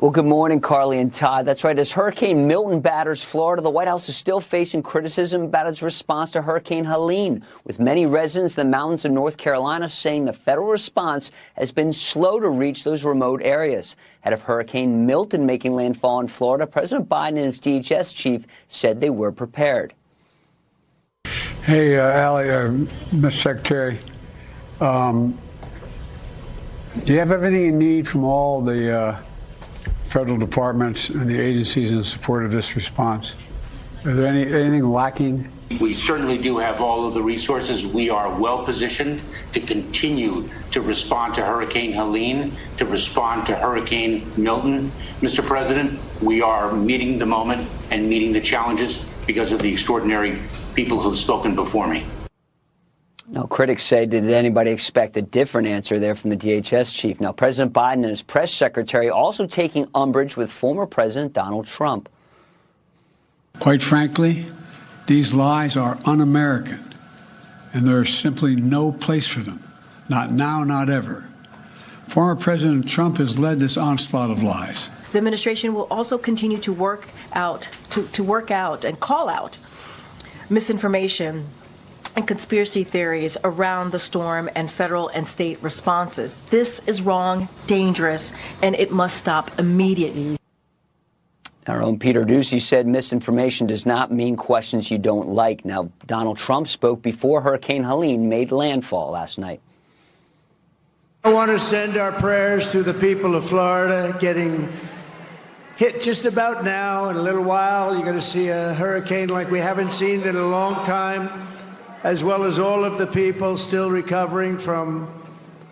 Well, good morning, Carly and Todd. That's right. As Hurricane Milton batters Florida, the White House is still facing criticism about its response to Hurricane Helene, with many residents in the mountains of North Carolina saying the federal response has been slow to reach those remote areas. Ahead of Hurricane Milton making landfall in Florida, President Biden and his DHS chief said they were prepared. Hey, Allie, Mr. Secretary, do you have everything you need from all the federal departments and the agencies in support of this response? Is there anything lacking? We certainly do have all of the resources. We are well positioned to continue to respond to Hurricane Helene, to respond to Hurricane Milton. Mr. President, we are meeting the moment and meeting the challenges because of the extraordinary people who've spoken before me. Now, critics say, did anybody expect a different answer there from the DHS chief? Now, President Biden and his press secretary also taking umbrage with former President Donald Trump. Quite frankly, these lies are un-American, and there is simply no place for them. Not now, not ever. Former President Trump has led this onslaught of lies. The administration will also continue to work out and call out misinformation and conspiracy theories around the storm and federal and state responses. This is wrong, dangerous, and it must stop immediately. Our own Peter Doocy said misinformation does not mean questions you don't like. Now, Donald Trump spoke before Hurricane Helene made landfall last night. I want to send our prayers to the people of Florida getting hit just about now. In a little while, you're going to see a hurricane like we haven't seen in a long time, as well as all of the people still recovering from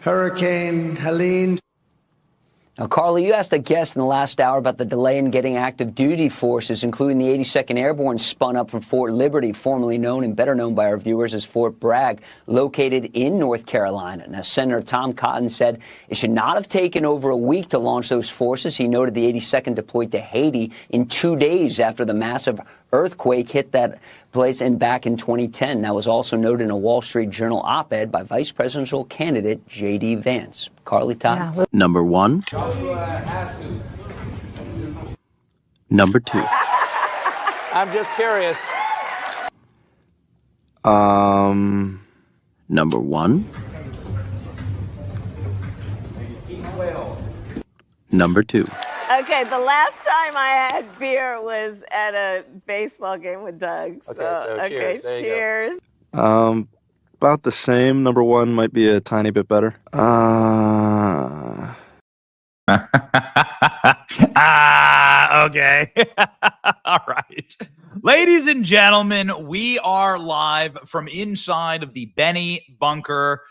Hurricane Helene. Now, Carly, you asked a guest in the last hour about the delay in getting active duty forces, including the 82nd Airborne spun up from Fort Liberty, formerly known and better known by our viewers as Fort Bragg, located in North Carolina. Now, Senator Tom Cotton said it should not have taken over a week to launch those forces. He noted the 82nd deployed to Haiti in 2 days after the massive earthquake hit that place and back in 2010. That was also noted in a Wall Street Journal op-ed by vice presidential candidate J.D. Vance. Carly, Todd? Yeah. Number one. Number two. I'm just curious. Number one. Number two. Okay, the last time I had beer was at a baseball game with Doug. Cheers. Cheers. About the same. Number one might be a tiny bit better. Okay. All right. Ladies and gentlemen, we are live from inside of the Benny bunker,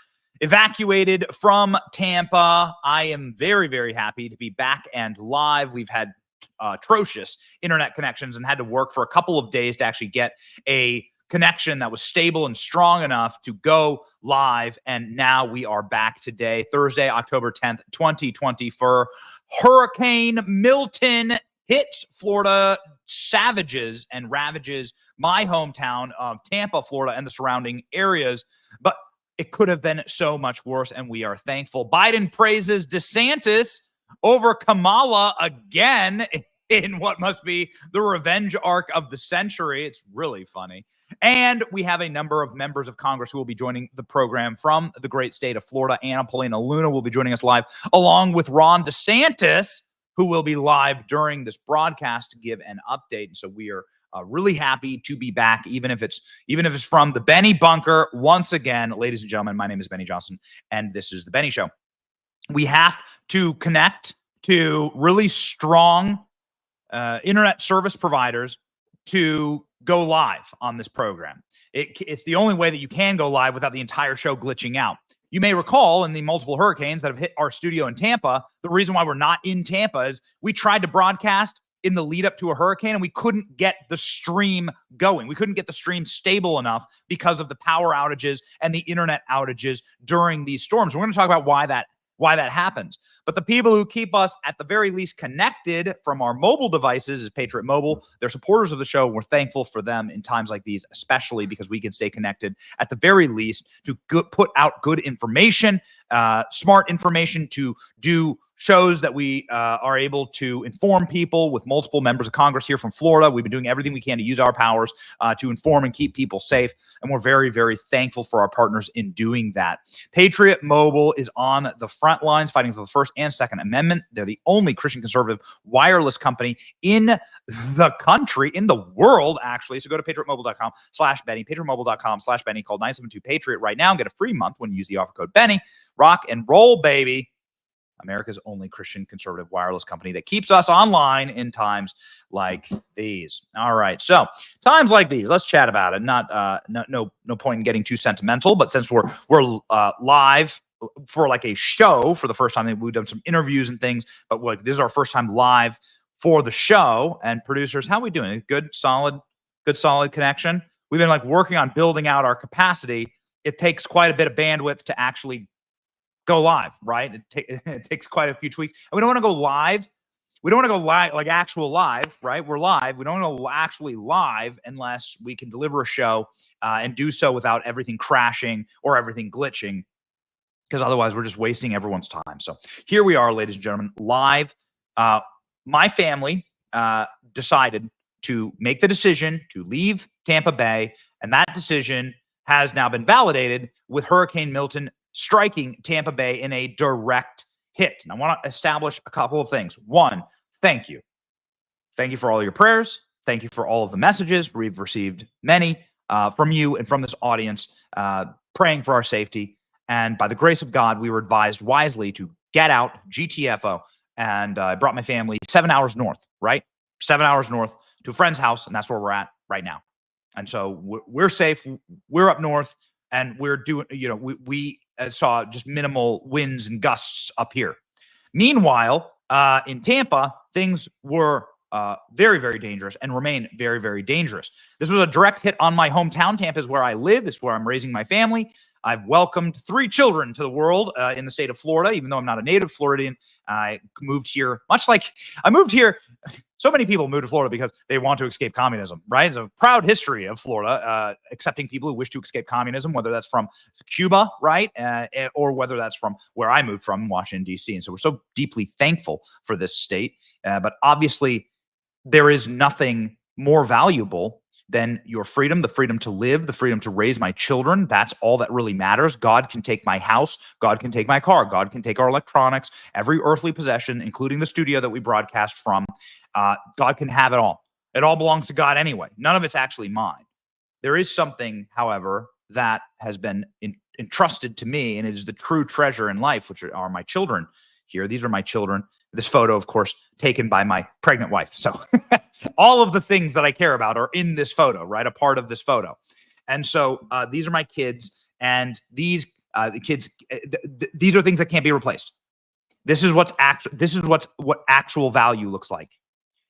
evacuated from Tampa. I am very, very happy to be back and live. We've had atrocious internet connections and had to work for a couple of days to actually get a connection that was stable and strong enough to go live. And now we are back today, Thursday, October 10th, 2020, for Hurricane Milton hits Florida, savages and ravages my hometown of Tampa, Florida, and the surrounding areas. But it could have been so much worse, and we are thankful. Biden praises DeSantis over Kamala again in what must be the revenge arc of the century. It's really funny. And we have a number of members of Congress who will be joining the program from the great state of Florida. Anna Paulina Luna will be joining us live, along with Ron DeSantis, who will be live during this broadcast to give an update. And so we are really happy to be back, even if it's from the Benny bunker. Once again, ladies and gentlemen, my name is Benny Johnson, and this is the Benny Show. We have to connect to really strong internet service providers to go live on this program. It's the only way that you can go live without the entire show glitching out. You may recall in the multiple hurricanes that have hit our studio in Tampa, the reason why we're not in Tampa is we tried to broadcast in the lead up to a hurricane and we couldn't get the stream going. We couldn't get the stream stable enough because of the power outages and the internet outages during these storms. We're going to talk about why that happens. But the people who keep us at the very least connected from our mobile devices is Patriot Mobile. They're supporters of the show. We're thankful for them in times like these, especially because we can stay connected at the very least to put out good information smart information to do shows that we are able to inform people with multiple members of Congress here from Florida. We've been doing everything we can to use our powers to inform and keep people safe. And we're very, very thankful for our partners in doing that. Patriot Mobile is on the front lines fighting for the First and Second Amendment. They're the only Christian conservative wireless company in the country, in the world, actually. So go to patriotmobile.com/Benny, patriotmobile.com/Benny. Call 972-PATRIOT right now and get a free month when you use the offer code Benny. Rock and roll, baby. America's only Christian conservative wireless company that keeps us online in times like these. All right, so times like these, let's chat about it. No point in getting too sentimental, but since we're live for like a show for the first time, we've done some interviews and things, but this is our first time live for the show. And producers, how are we doing? Good, solid connection. We've been like working on building out our capacity. It takes quite a bit of bandwidth to actually go live, right? It takes quite a few tweaks. And we don't want to go live. We don't want to go live, like actual live, right? We're live. We don't want to go actually live unless we can deliver a show and do so without everything crashing or everything glitching, because otherwise we're just wasting everyone's time. So here we are, ladies and gentlemen, live. My family decided to make the decision to leave Tampa Bay, and that decision has now been validated with Hurricane Milton striking Tampa Bay in a direct hit. And I want to establish a couple of things. One, thank you. Thank you for all your prayers. Thank you for all of the messages. We've received many from you and from this audience praying for our safety. And by the grace of God, we were advised wisely to get out, GTFO. And I brought my family 7 hours north, right? 7 hours north to a friend's house. And that's where we're at right now. And so we're safe. We're up north. And we're doing, we saw just minimal winds and gusts up here. Meanwhile, in Tampa, things were very, very dangerous and remain very, very dangerous. This was a direct hit on my hometown. Tampa is where I live. It's where I'm raising my family. I've welcomed 3 children to the world in the state of Florida, even though I'm not a native Floridian. I moved here, much like I moved here. So many people move to Florida because they want to escape communism, right? It's a proud history of Florida, accepting people who wish to escape communism, whether that's from Cuba, right? Or whether that's from where I moved from, Washington, D.C. And so we're so deeply thankful for this state. But obviously, there is nothing more valuable than your freedom, the freedom to live, the freedom to raise my children. That's all that really matters. God can take my house. God can take my car. God can take our electronics, every earthly possession, including the studio that we broadcast from. God can have it all. It all belongs to God anyway. None of it's actually mine. There is something, however, that has been entrusted to me, and it is the true treasure in life, which are my children here. These are my children. This photo, of course, taken by my pregnant wife. So all of the things that I care about are in this photo, right? A part of this photo. And so these are my kids, and these these are things that can't be replaced. This is what actual value looks like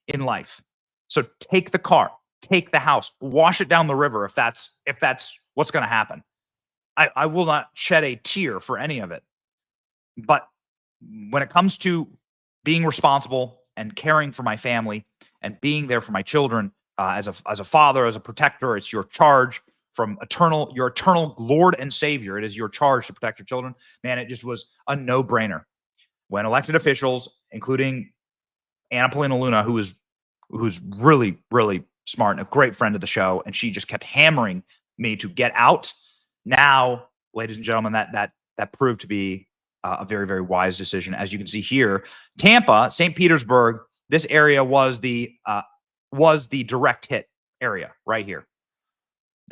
in life. So take the car, take the house, wash it down the river if that's what's going to happen. I will not shed a tear for any of it. But when it comes to being responsible and caring for my family and being there for my children as a father, as a protector, it's your charge from your eternal Lord and Savior. It is your charge to protect your children. Man, it just was a no-brainer. When elected officials, including Anna Paulina Luna, who's really, really smart and a great friend of the show, and she just kept hammering me to get out. Now, ladies and gentlemen, that proved to be a very, very wise decision. As you can see here, Tampa, St. Petersburg, this area was the direct hit area right here.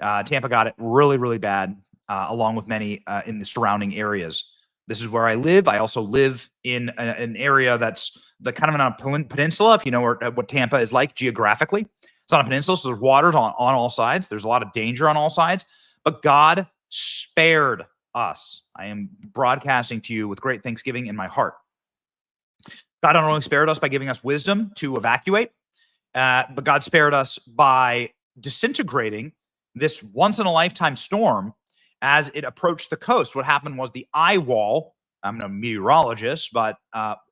Tampa got it really, really bad, along with many in the surrounding areas. This is where I live. I also live in an area that's the kind of on a peninsula, if you know what Tampa is like geographically. It's on a peninsula, so there's waters on all sides. There's a lot of danger on all sides, but God spared us. I am broadcasting to you with great thanksgiving in my heart. God not only spared us by giving us wisdom to evacuate, but God spared us by disintegrating this once-in-a-lifetime storm as it approached the coast. What happened was the eye wall, I'm no meteorologist, but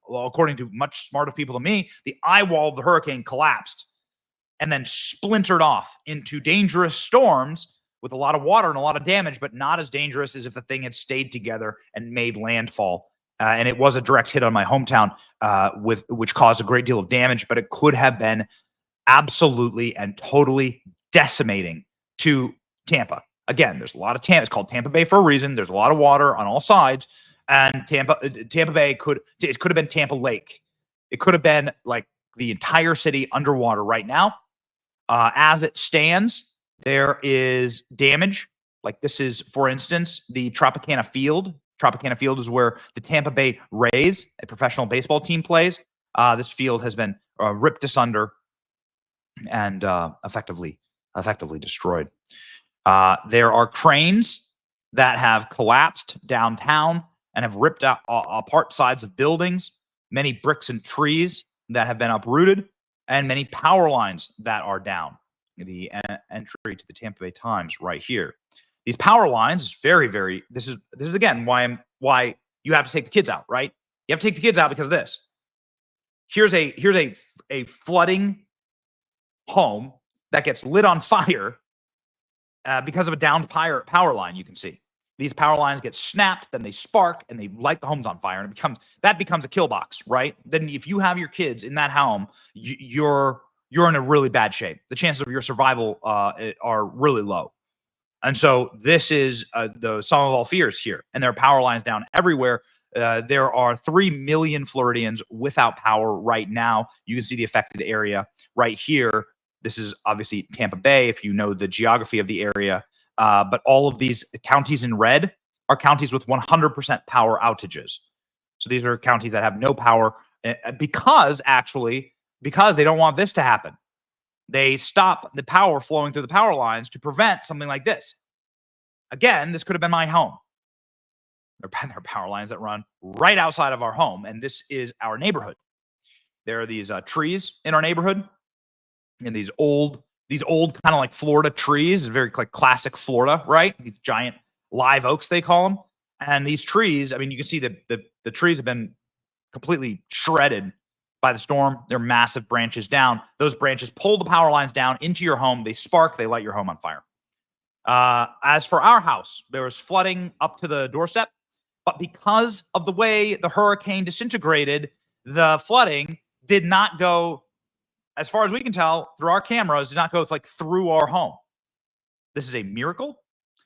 according to much smarter people than me, the eye wall of the hurricane collapsed and then splintered off into dangerous storms, with a lot of water and a lot of damage, but not as dangerous as if the thing had stayed together and made landfall. And it was a direct hit on my hometown, which caused a great deal of damage, but it could have been absolutely and totally decimating to Tampa. Again, there's a lot of Tampa. It's called Tampa Bay for a reason. There's a lot of water on all sides, and Tampa Bay could have been Tampa Lake. It could have been like the entire city underwater right now. As it stands, there is damage. Like this is, for instance, the Tropicana Field. Tropicana Field is where the Tampa Bay Rays, a professional baseball team, plays. This field has been ripped asunder and effectively destroyed. There are cranes that have collapsed downtown and have ripped out apart sides of buildings, many bricks and trees that have been uprooted, and many power lines that are down. The entry to the Tampa Bay Times right here. These power lines is very, very. This is again why you have to take the kids out, right? You have to take the kids out because of this. Here's a flooding home that gets lit on fire because of a downed power line. You can see these power lines get snapped, then they spark and they light the homes on fire, and that becomes a kill box, right? Then if you have your kids in that home, you're in a really bad shape. The chances of your survival are really low. And so this is the sum of all fears here. And there are power lines down everywhere. There are 3 million Floridians without power right now. You can see the affected area right here. This is obviously Tampa Bay, if you know the geography of the area. But all of these counties in red are counties with 100% power outages. So these are counties that have no power because they don't want this to happen. They stop the power flowing through the power lines to prevent something like this. Again, this could have been my home. There are power lines that run right outside of our home, and this is our neighborhood. There are these trees in our neighborhood, and these old kind of like Florida trees, very like classic Florida, right? These giant live oaks, they call them. And these trees, I mean, you can see that the trees have been completely shredded by the storm. They're massive branches down. Those branches pull the power lines down into your home. They spark. They light your home on fire. As for our house, there was flooding up to the doorstep. But because of the way the hurricane disintegrated, the flooding did not go, as far as we can tell, through our cameras, did not go like through our home. This is a miracle.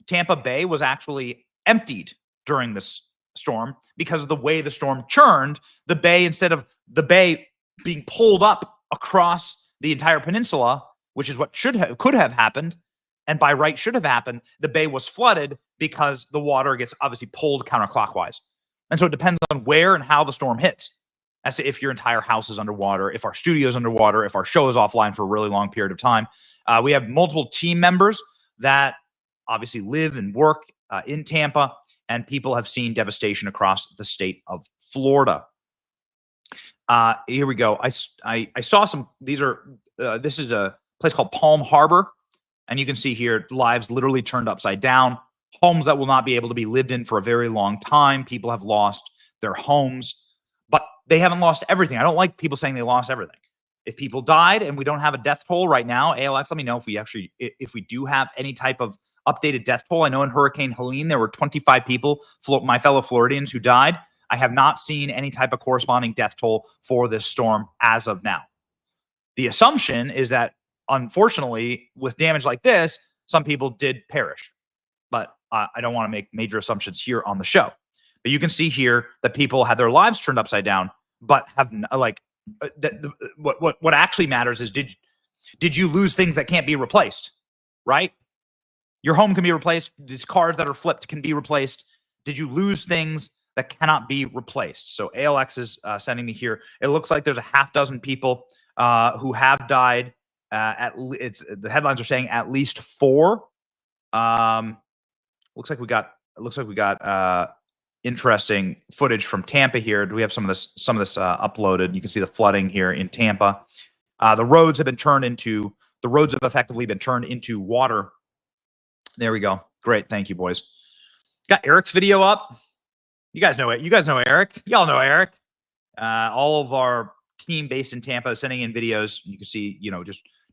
Tampa Bay was actually emptied during this storm because of the way the storm churned the bay. Instead of the bay being pulled up across the entire peninsula, which is what could have happened, and by right should have happened, the bay was flooded because the water gets obviously pulled counterclockwise. And so it depends on where and how the storm hits, as to if your entire house is underwater, if our studio is underwater, if our show is offline for a really long period of time. We have multiple team members that obviously live and work in Tampa, and people have seen devastation across the state of Florida. Here we go. I saw some. These are. This is a place called Palm Harbor, and you can see here lives literally turned upside down. Homes that will not be able to be lived in for a very long time. People have lost their homes, but they haven't lost everything. I don't like people saying they lost everything. If people died and we don't have a death toll right now, ALX, let me know if we do have any type of updated death toll. I know in Hurricane Helene, there were 25 people, my fellow Floridians, who died. I have not seen any type of corresponding death toll for this storm as of now. The assumption is that, unfortunately, with damage like this, some people did perish. But I don't want to make major assumptions here on the show. But you can see here that people had their lives turned upside down, but have what actually matters is did you lose things that can't be replaced, right? Your home can be replaced. These cars that are flipped can be replaced. Did you lose things that cannot be replaced? So ALX is sending me here. It looks like there's a half dozen people who have died. The headlines are saying at least 4. Looks like we got interesting footage from Tampa here. Do we have some of this uploaded? You can see the flooding here in Tampa. The roads have effectively been turned into water. There we go. Great. Thank you, boys. Got Eric's video up. You guys know it. You guys know Eric. Y'all know Eric. All of our team based in Tampa is sending in videos. You can see,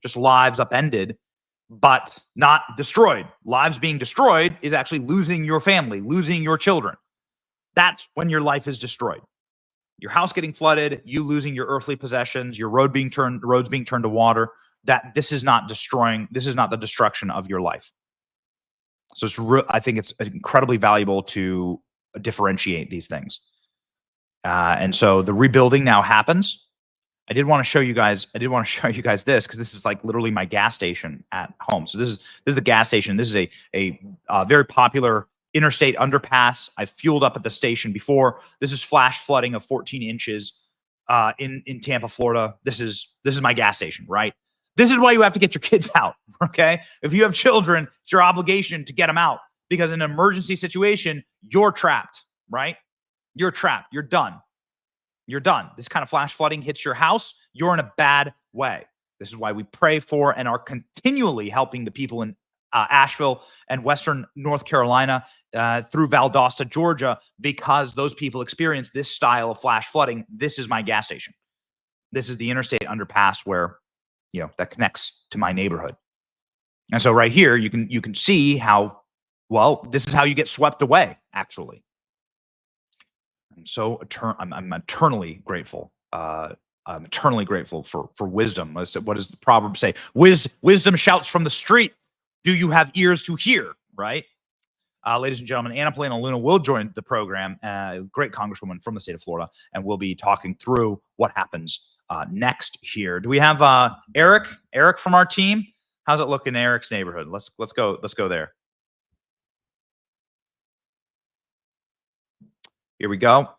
just lives upended. but not destroyed. Lives being destroyed is actually losing your family, losing your children. That's when your life is destroyed. Your house getting flooded, you losing your earthly possessions, your roads being turned to water. This is not the destruction of your life. So I think it's incredibly valuable to differentiate these things. And so the rebuilding now happens. I did want to show you guys this, because this is like literally my gas station at home. So this is the gas station. This is a very popular interstate underpass. I've fueled up at the station before. This is flash flooding of 14 inches in Tampa, Florida. This is my gas station, right? This is why you have to get your kids out, okay? If you have children, it's your obligation to get them out, because in an emergency situation, you're trapped, right? You're trapped. You're done. You're done. This kind of flash flooding hits your house, you're in a bad way. This is why we pray for and are continually helping the people in Asheville and Western North Carolina through Valdosta, Georgia, because those people experience this style of flash flooding. This is my gas station. This is the interstate underpass where, that connects to my neighborhood. And so right here, you can see how, this is how you get swept away, actually. I'm eternally grateful. I'm eternally grateful for wisdom. What does the proverb say? Wisdom shouts from the street. Do you have ears to hear? Right? Ladies and gentlemen, Anna Polina Luna will join the program, great congresswoman from the state of Florida, and we'll be talking through what happens next here. Do we have Eric from our team? How's it look in Eric's neighborhood? Let's go there. Here we go.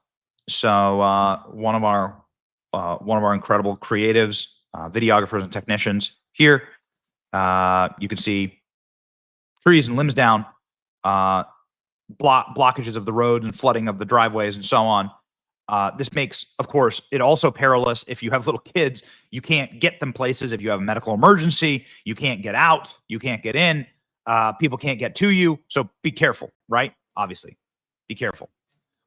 So one of our incredible creatives, videographers and technicians here. You can see trees and limbs down, blockages of the road and flooding of the driveways and so on. This makes, of course, it also perilous if you have little kids. You can't get them places. If you have a medical emergency, you can't get out. You can't get in. People can't get to you. So be careful, right? Obviously, be careful.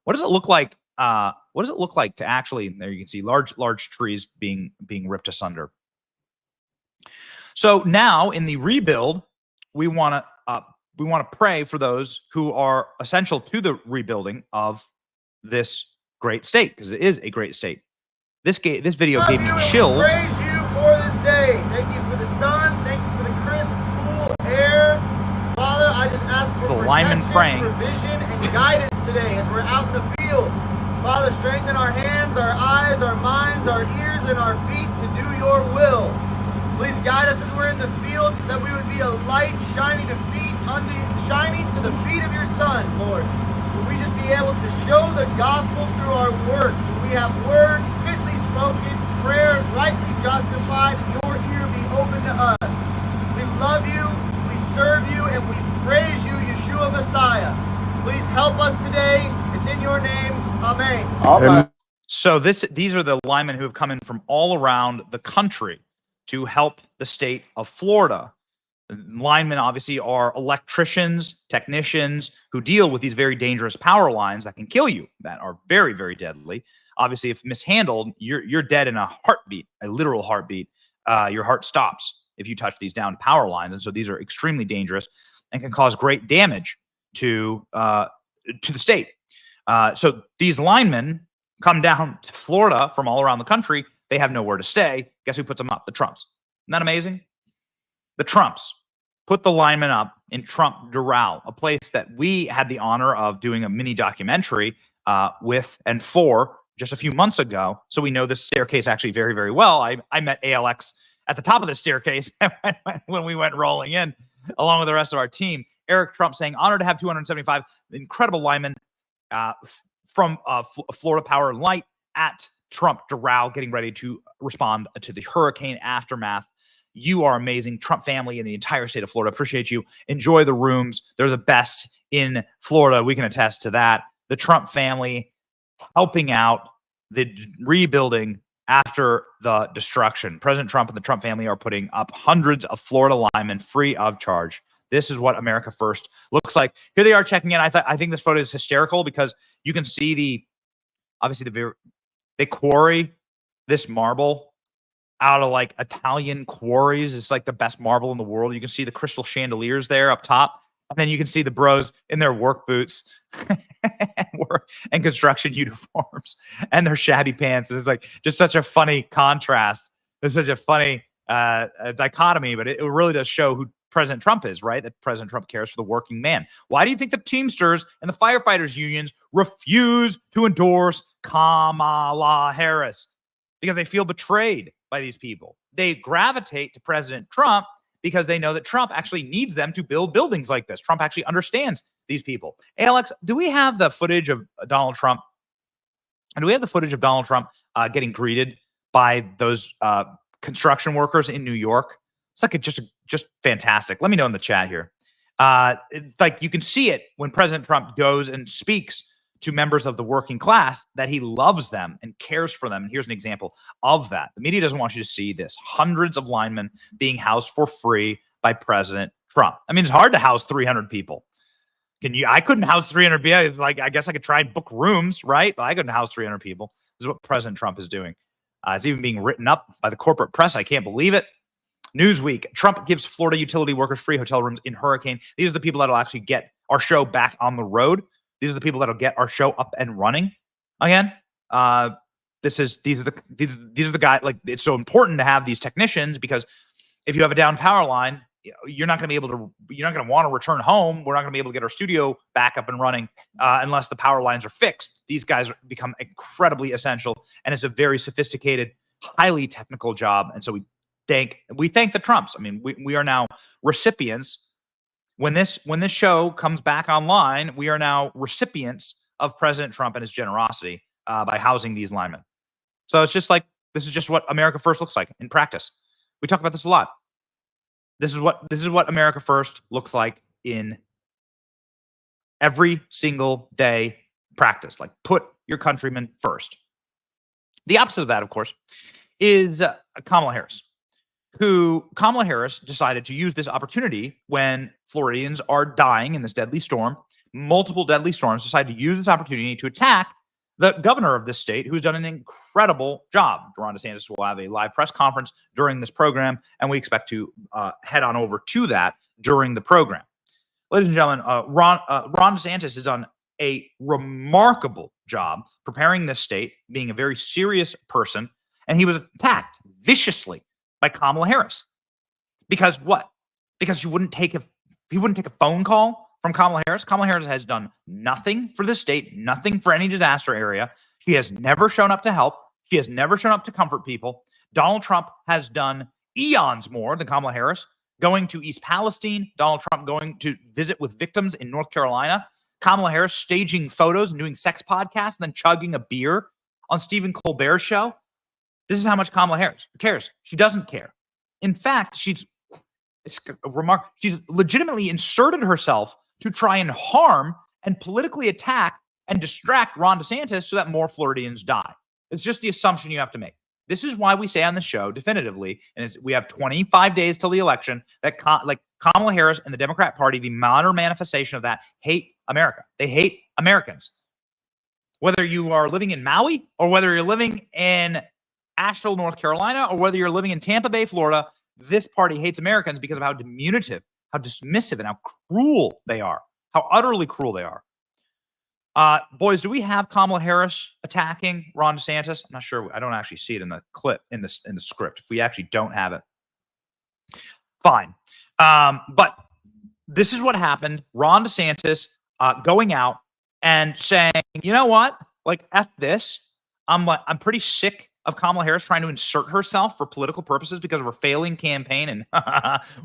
What does it look like? What does it look like to actually? There you can see large trees being ripped asunder. So now in the rebuild, we want to pray for those who are essential to the rebuilding of this great state, because it is a great state. This video gave me chills. Praise you for this day. Thank you for the sun. Thank you for the crisp, cool air. Father, I just ask for protection, provision, and guidance today as we're out in the field. Father, strengthen our hands, our eyes, our minds, our ears, and our feet to do your will. Please guide us as we're in the field, so that we would be a light shining to the feet of your Son, Lord. Would we just be able to show the gospel through our works? Would we have words fitly spoken, prayers rightly justified, and your ear be open to us? We love you, we serve you, and we praise you, Yeshua Messiah. Please help us today. It's in your name. Amen. Amen. So these are the linemen who have come in from all around the country to help the state of Florida. Linemen obviously are electricians, technicians who deal with these very dangerous power lines that can kill you, that are very, very deadly. Obviously, if mishandled, you're dead in a heartbeat, a literal heartbeat. Your heart stops if you touch these down power lines. And so these are extremely dangerous and can cause great damage to the state. So these linemen come down to Florida from all around the country. They have nowhere to stay. Guess who puts them up? The Trumps. Isn't that amazing? The Trumps put the linemen up in Trump Doral, a place that we had the honor of doing a mini documentary with and for just a few months ago. So we know this staircase actually very, very well. I met ALX at the top of the staircase when we went rolling in, along with the rest of our team. Eric Trump saying, honored to have 275 incredible linemen from Florida Power and Light at Trump Doral, getting ready to respond to the hurricane aftermath. You are amazing. Trump family and the entire state of Florida. Appreciate you. Enjoy the rooms. They're the best in Florida. We can attest to that. The Trump family helping out the rebuilding after the destruction. President Trump and the Trump family are putting up hundreds of Florida linemen free of charge. This is what America First looks like. Here they are checking in. I think this photo is hysterical because you can see they quarry this marble out of like Italian quarries. It's like the best marble in the world. You can see the crystal chandeliers there up top. And then you can see the bros in their work boots and construction uniforms and their shabby pants. And it's like just such a funny contrast. It's such a funny dichotomy, but it really does show who President Trump is, right? That President Trump cares for the working man. Why do you think the Teamsters and the firefighters unions refuse to endorse Kamala Harris? Because they feel betrayed by these people. They gravitate to President Trump because they know that Trump actually needs them to build buildings like this. Trump actually understands these people. Hey, Alex, do we have the footage of Donald Trump? And do we have the footage of Donald Trump getting greeted by those construction workers in New York? It's like just fantastic. Let me know in the chat here. Like you can see it when President Trump goes and speaks to members of the working class that he loves them and cares for them. And here's an example of that. The media doesn't want you to see this. Hundreds of linemen being housed for free by President Trump. I mean, it's hard to house 300 people. I couldn't house 300 people. It's like, I guess I could try and book rooms, right? But I couldn't house 300 people. This is what President Trump is doing. It's even being written up by the corporate press. I can't believe it. Newsweek, Trump gives Florida utility workers free hotel rooms in hurricane. These are the people that'll actually get our show back on the road. These are the people that'll get our show up and running again. These are the guys. Like, it's so important to have these technicians, because if you have a down power line, you're not going to want to return home. We're not going to be able to get our studio back up and running unless the power lines are fixed. These guys become incredibly essential, and it's a very sophisticated, highly technical job. And so we thank the Trumps. I mean, we are now recipients. When this show comes back online, we are now recipients of President Trump and his generosity by housing these linemen. So it's just like, this is just what America First looks like in practice. We talk about this a lot. This is what America First looks like in every single day practice. Like, put your countrymen first. The opposite of that, of course, is Kamala Harris. Kamala Harris decided to use this opportunity when Floridians are dying in this deadly storm, multiple deadly storms, decided to use this opportunity to attack the governor of this state, who's done an incredible job. Ron DeSantis will have a live press conference during this program, and we expect to head on over to that during the program. Ladies and gentlemen, Ron DeSantis has done a remarkable job preparing this state, being a very serious person, and he was attacked viciously by Kamala Harris. Because what? Because he wouldn't take a phone call from Kamala Harris. Kamala Harris has done nothing for this state, nothing for any disaster area. She has never shown up to help. She has never shown up to comfort people. Donald Trump has done eons more than Kamala Harris, going to East Palestine, Donald Trump going to visit with victims in North Carolina, Kamala Harris staging photos and doing sex podcasts and then chugging a beer on Stephen Colbert's show. This is how much Kamala Harris cares. She doesn't care. In fact, she's legitimately inserted herself to try and harm and politically attack and distract Ron DeSantis so that more Floridians die. It's just the assumption you have to make. This is why we say on the show definitively, and we have 25 days till the election, that Kamala Harris and the Democrat Party, the modern manifestation of that, hate America. They hate Americans. Whether you are living in Maui or whether you're living in Asheville, North Carolina, or whether you're living in Tampa Bay, Florida, this party hates Americans because of how diminutive, how dismissive, and how cruel they are, how utterly cruel they are. Boys, do we have Kamala Harris attacking Ron DeSantis? I'm not sure. I don't actually see it in the clip, in the script. If we actually don't have it, fine. But this is what happened. Ron DeSantis going out and saying, you know what? Like, F this. I'm pretty sick of Kamala Harris trying to insert herself for political purposes because of her failing campaign, and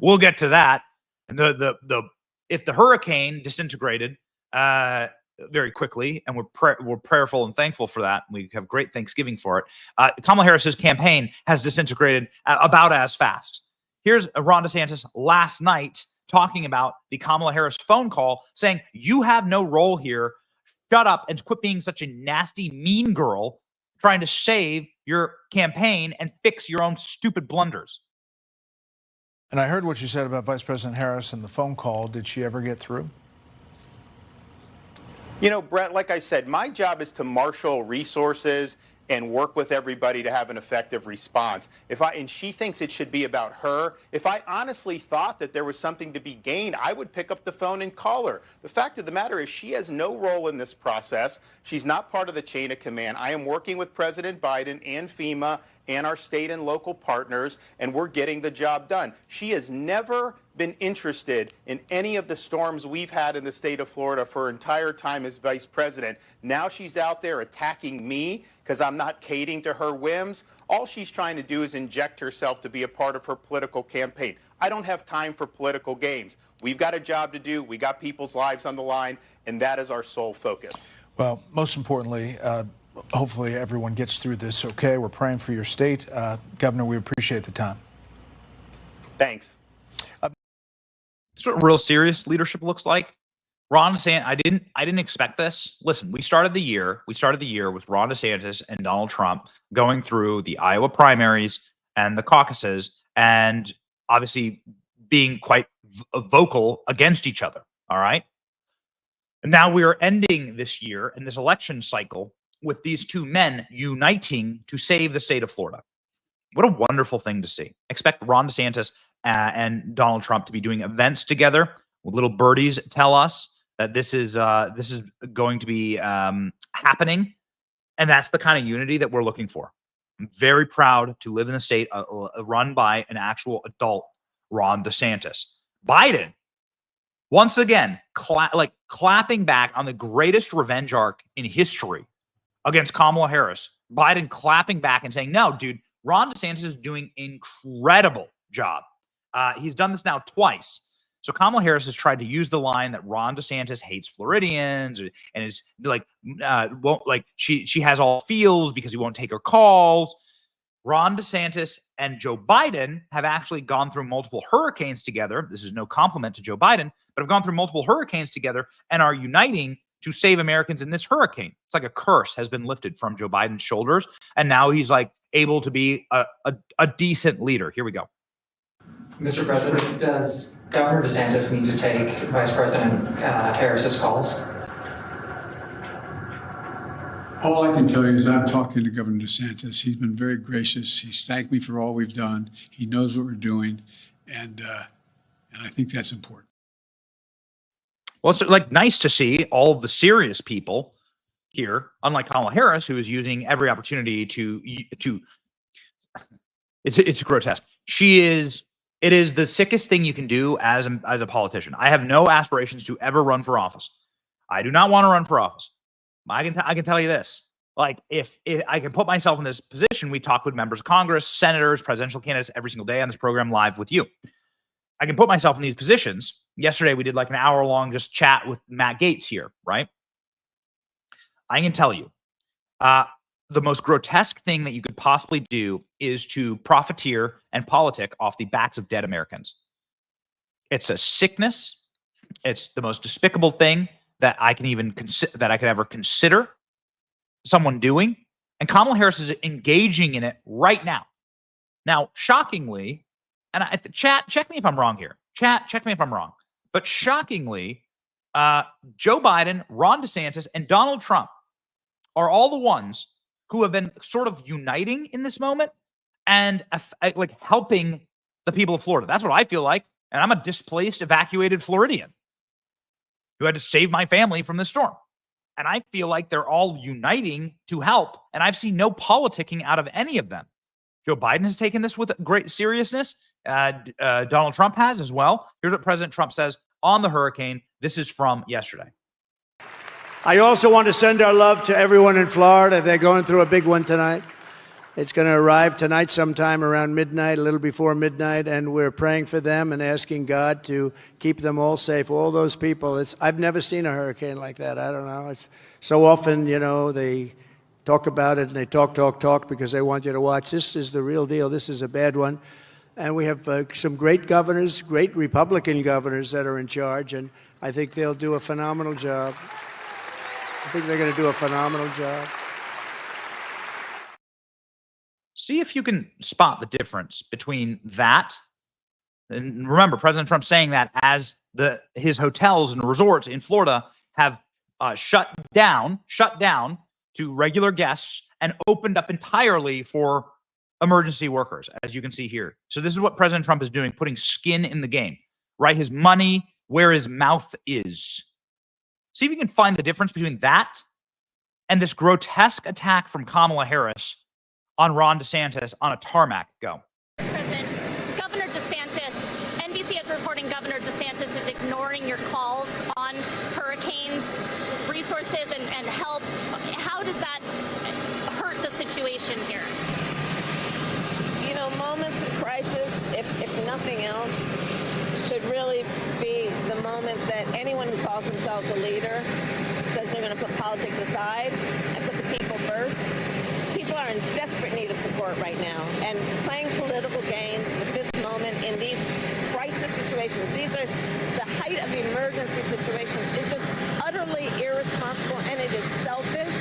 we'll get to that. If the hurricane disintegrated very quickly, and we're prayerful and thankful for that, we have great Thanksgiving for it. Kamala Harris's campaign has disintegrated about as fast. Here's Ron DeSantis last night talking about the Kamala Harris phone call, saying, "You have no role here. Shut up and quit being such a nasty, mean girl, trying to save your campaign and fix your own stupid blunders." And I heard what you said about Vice President Harris and the phone call. Did she ever get through? You know, Brett, like I said, my job is to marshal resources and work with everybody to have an effective response. And she thinks it should be about her. If I honestly thought that there was something to be gained, I would pick up the phone and call her. The fact of the matter is she has no role in this process. She's not part of the chain of command. I am working with President Biden and FEMA and our state and local partners, and we're getting the job done. She has never been interested in any of the storms we've had in the state of Florida for her entire time as vice president. Now she's out there attacking me because I'm not catering to her whims. All she's trying to do is inject herself to be a part of her political campaign. I don't have time for political games. We've got a job to do. We got people's lives on the line, and that is our sole focus. Well, most importantly, hopefully everyone gets through this okay. We're praying for your state. Governor, we appreciate the time. Thanks. That's what real serious leadership looks like. Ron DeSantis, I didn't expect this. Listen, we started the year with Ron DeSantis and Donald Trump going through the Iowa primaries and the caucuses, and obviously being quite vocal against each other. All right. And now we are ending this year and this election cycle with these two men uniting to save the state of Florida. What a wonderful thing to see. Expect Ron DeSantis and Donald Trump to be doing events together. Little birdies tell us that this is going to be happening, and that's the kind of unity that we're looking for. I'm very proud to live in the state run by an actual adult, Ron DeSantis. Biden, once again, clapping back on the greatest revenge arc in history against Kamala Harris. Biden clapping back and saying, "No, dude, Ron DeSantis is doing incredible job." He's done this now twice. So Kamala Harris has tried to use the line that Ron DeSantis hates Floridians and is like, she has all feels because he won't take her calls. Ron DeSantis and Joe Biden have actually gone through multiple hurricanes together. This is no compliment to Joe Biden, but have gone through multiple hurricanes together and are uniting to save Americans in this hurricane. It's like a curse has been lifted from Joe Biden's shoulders, and now he's like able to be a decent leader. Here we go. Mr. President, does Governor DeSantis need to take Vice President Harris's calls? All I can tell you is I'm talking to Governor DeSantis. He's been very gracious. He's thanked me for all we've done. He knows what we're doing, and I think that's important. Well, it's like nice to see all of the serious people here, unlike Kamala Harris, who is using every opportunity to. It's grotesque. It is the sickest thing you can do as a politician. I have no aspirations to ever run for office. I do not want to run for office. I can tell you this. Like, if I can put myself in this position, we talk with members of Congress, senators, presidential candidates every single day on this program live with you. I can put myself in these positions. Yesterday, we did like an hour-long just chat with Matt Gaetz here, right? I can tell you, the most grotesque thing that you could possibly do is to profiteer and politic off the backs of dead Americans. It's a sickness. It's the most despicable thing that I can even that I could ever consider someone doing. And Kamala Harris is engaging in it right now. Now, shockingly, and chat, check me if I'm wrong here. Chat, check me if I'm wrong. But shockingly, Joe Biden, Ron DeSantis, and Donald Trump are all the ones who have been sort of uniting in this moment and like helping the people of Florida. That's what I feel like. And I'm a displaced, evacuated Floridian who had to save my family from this storm. And I feel like they're all uniting to help. And I've seen no politicking out of any of them. Joe Biden has taken this with great seriousness. Donald Trump has as well. Here's what President Trump says on the hurricane. This is from yesterday. I also want to send our love to everyone in Florida. They're going through a big one tonight. It's going to arrive tonight sometime around midnight, a little before midnight, and we're praying for them and asking God to keep them all safe, all those people. I've never seen a hurricane like that. I don't know. It's so often, they talk about it and they talk because they want you to watch. This is the real deal. This is a bad one. And we have some great governors, great Republican governors that are in charge, and I think they'll do a phenomenal job. I think they're going to do a phenomenal job. See if you can spot the difference between that. And remember, President Trump saying that as his hotels and resorts in Florida have shut down to regular guests and opened up entirely for emergency workers, as you can see here. So this is what President Trump is doing, putting skin in the game, right? His money where his mouth is. See if you can find the difference between that and this grotesque attack from Kamala Harris on Ron DeSantis on a tarmac. Go. President, Governor DeSantis, NBC is reporting Governor DeSantis is ignoring your calls on hurricanes, resources, and help. How does that hurt the situation here? You know, moments of crisis, if nothing else, should really be the moment that anyone who calls themselves a leader says they're going to put politics aside and put the people first. People are in desperate need of support right now, and playing political games with this moment in these crisis situations, these are the height of emergency situations, is just utterly irresponsible, and it is selfish,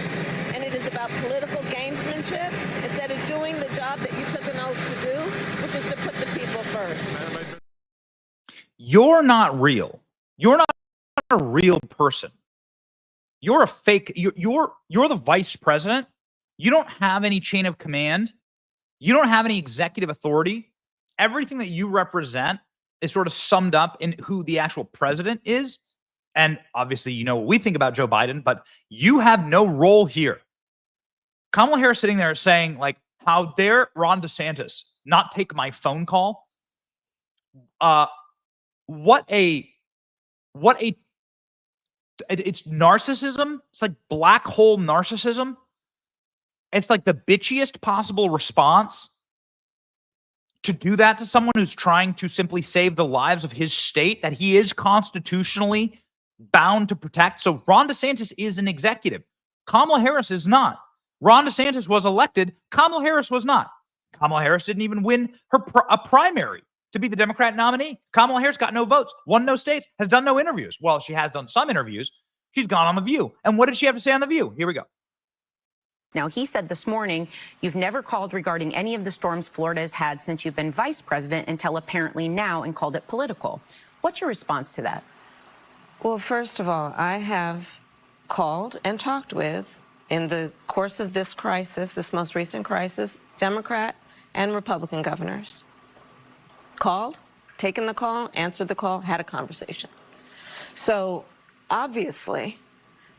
and it is about political gamesmanship instead of doing the job that you took an oath to do, which is to put the people first. You're not real. You're not a real person. You're a fake. You're the vice president. You don't have any chain of command. You don't have any executive authority. Everything that you represent is sort of summed up in who the actual president is. And obviously, you know what we think about Joe Biden, but you have no role here. Kamala Harris sitting there saying, like, how dare Ron DeSantis not take my phone call? It's narcissism. It's like black hole narcissism. It's like the bitchiest possible response to do that to someone who's trying to simply save the lives of his state that he is constitutionally bound to protect. So Ron DeSantis is an executive. Kamala Harris is not. Ron DeSantis was elected. Kamala Harris was not. Kamala Harris didn't even win a primary to be the Democrat nominee. Kamala Harris got no votes, won no states, has done no interviews. Well, she has done some interviews. She's gone on The View. And what did she have to say on The View? Here we go. Now, he said this morning, you've never called regarding any of the storms Florida has had since you've been vice president until apparently now, and called it political. What's your response to that? Well, first of all, I have called and talked with, in the course of this crisis, this most recent crisis, Democrat and Republican governors. Called, taken the call, answered the call, had a conversation. So obviously,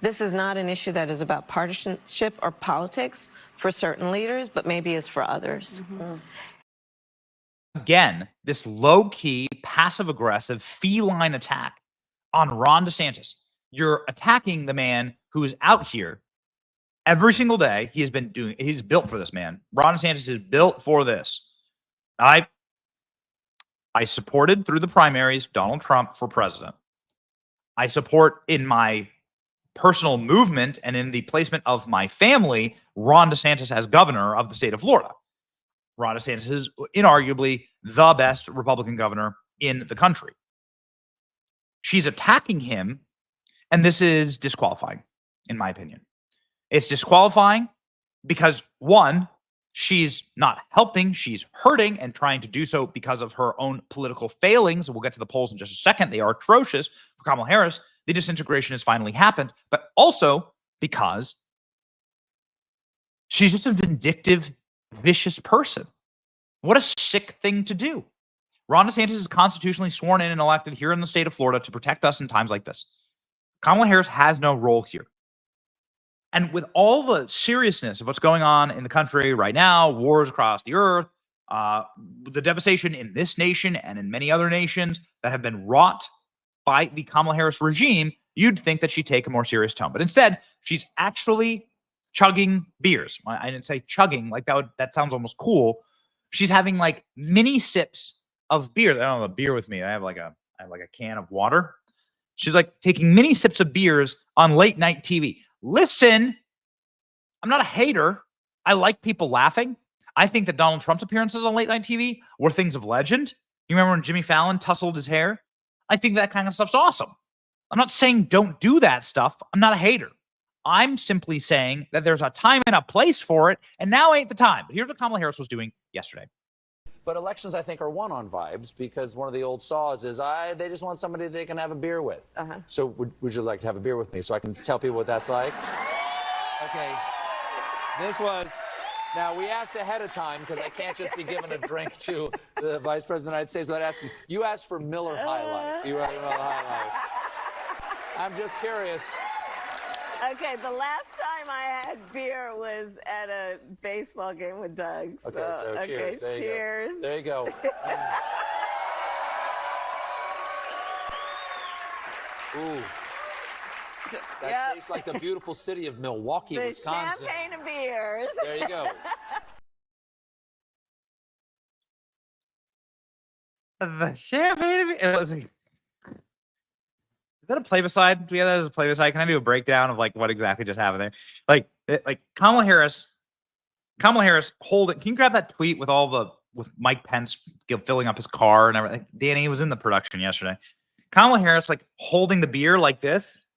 this is not an issue that is about partisanship or politics for certain leaders, but maybe is for others. Mm-hmm. Again, this low-key, passive-aggressive, feline attack on Ron DeSantis. You're attacking the man who is out here every single day. He's built for this, man. Ron DeSantis is built for this. I supported through the primaries Donald Trump for president. I support in my personal movement and in the placement of my family Ron DeSantis as governor of the state of Florida. Ron DeSantis is inarguably the best Republican governor in the country. She's attacking him, and this is disqualifying, in my opinion. It's disqualifying because, one, she's not helping, she's hurting, and trying to do so because of her own political failings. We'll get to the polls in just a second. They are atrocious for Kamala Harris. The disintegration has finally happened, but also because she's just a vindictive, vicious person. What a sick thing to do. Ron DeSantis is constitutionally sworn in and elected here in the state of Florida to protect us in times like this. Kamala Harris has no role here. And with all the seriousness of what's going on in the country right now, wars across the earth, the devastation in this nation and in many other nations that have been wrought by the Kamala Harris regime, you'd think that she'd take a more serious tone. But instead, she's actually chugging beers. I didn't say chugging, like that sounds almost cool. She's having like mini sips of beers. I don't have a beer with me. I have like a can of water. She's like taking mini sips of beers on late night TV. Listen, I'm not a hater. I like people laughing. I think that Donald Trump's appearances on late night TV were things of legend. You remember when Jimmy Fallon tousled his hair? I think that kind of stuff's awesome. I'm not saying don't do that stuff. I'm not a hater. I'm simply saying that there's a time and a place for it, and now ain't the time. But here's what Kamala Harris was doing yesterday. But elections, I think, are won on vibes because one of the old saws is they just want somebody they can have a beer with. So would you like to have a beer with me so I can tell people what that's like? Okay. This was, now we asked ahead of time because I can't just be giving a drink to the Vice President of the United States without asking. You asked for Miller High Life. You asked for Miller High Life. I'm just curious. Okay, the last time I had beer was at a baseball game with Doug. Okay, so cheers. There cheers. You go. There you go. Ooh. That tastes like the beautiful city of Milwaukee, the Wisconsin. Champagne and beers. There you go. The champagne. It was like, is that a play-beside? Do we have that as a play-beside? Can I do a breakdown of like what exactly just happened there? Like Kamala Harris hold it. Can you grab that tweet with with Mike Pence filling up his car and everything? Danny was in the production yesterday. Kamala Harris like holding the beer like this,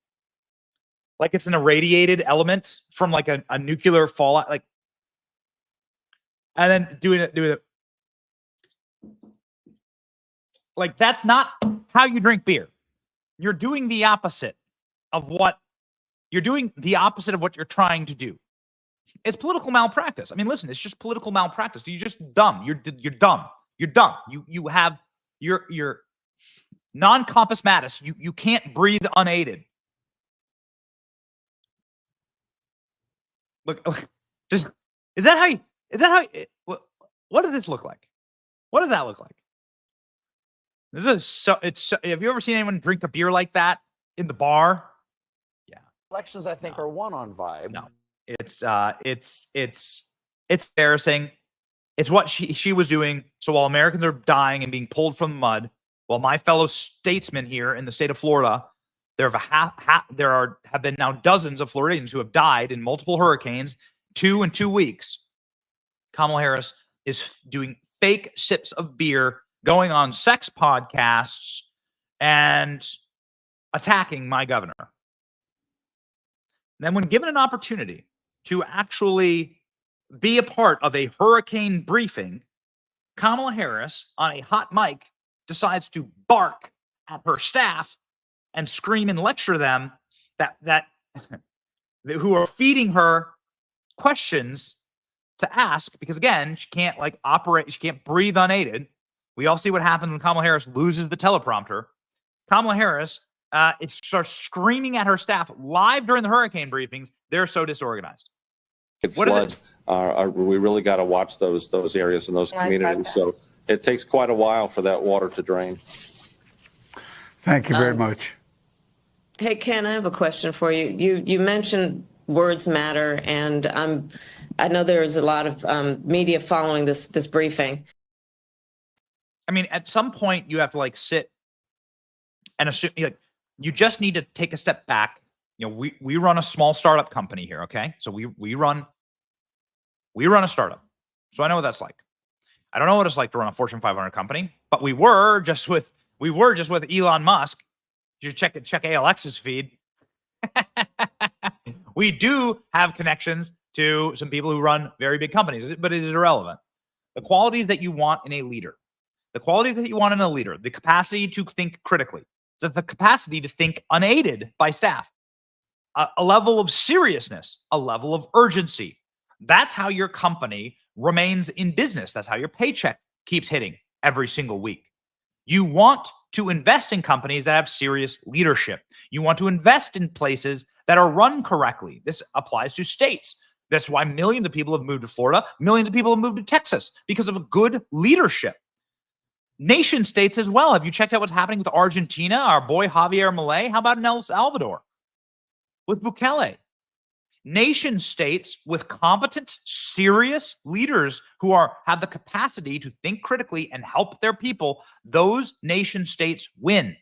like it's an irradiated element from like a nuclear fallout, like, and then doing it. Like that's not how you drink beer. You're doing the opposite of what you're trying to do. It's political malpractice. I mean, listen, it's just political malpractice. You're just dumb. You're dumb. You're dumb. You have your non-compass matus. You can't breathe unaided. Look, just what does this look like? What does that look like? This is so. Have you ever seen anyone drink a beer like that in the bar? Yeah. Elections, I think, are won on vibe. No, it's embarrassing. It's what she was doing. So while Americans are dying and being pulled from the mud, while my fellow statesmen here in the state of Florida, there have been now dozens of Floridians who have died in multiple hurricanes, 2 in 2 weeks. Kamala Harris is doing fake sips of beer, going on sex podcasts, and attacking my governor. Then when given an opportunity to actually be a part of a hurricane briefing, Kamala Harris, on a hot mic, decides to bark at her staff and scream and lecture them that who are feeding her questions to ask, because again, she can't she can't breathe unaided. We all see what happens when Kamala Harris loses the teleprompter. Kamala Harris starts screaming at her staff live during the hurricane briefings. They're so disorganized. What is it? We really got to watch those areas and those communities. So it takes quite a while for that water to drain. Thank you very much. Hey, Ken, I have a question for you. You mentioned words matter, and I know there's a lot of media following this briefing. I mean, at some point you have to sit and assume, you just need to take a step back. We run a small startup company here. Okay. So we run a startup. So I know what that's like. I don't know what it's like to run a Fortune 500 company, but we were just with Elon Musk. You check ALX's feed. We do have connections to some people who run very big companies, but it is irrelevant. The qualities that you want in a leader, the capacity to think critically, the capacity to think unaided by staff, a level of seriousness, a level of urgency. That's how your company remains in business. That's how your paycheck keeps hitting every single week. You want to invest in companies that have serious leadership. You want to invest in places that are run correctly. This applies to states. That's why millions of people have moved to Florida. Millions of people have moved to Texas because of a good leadership. Nation states as well. Have you checked out what's happening with Argentina? Our boy Javier Milei? How about in El Salvador with Bukele? Nation states with competent, serious leaders who have the capacity to think critically and help their people, those nation states win.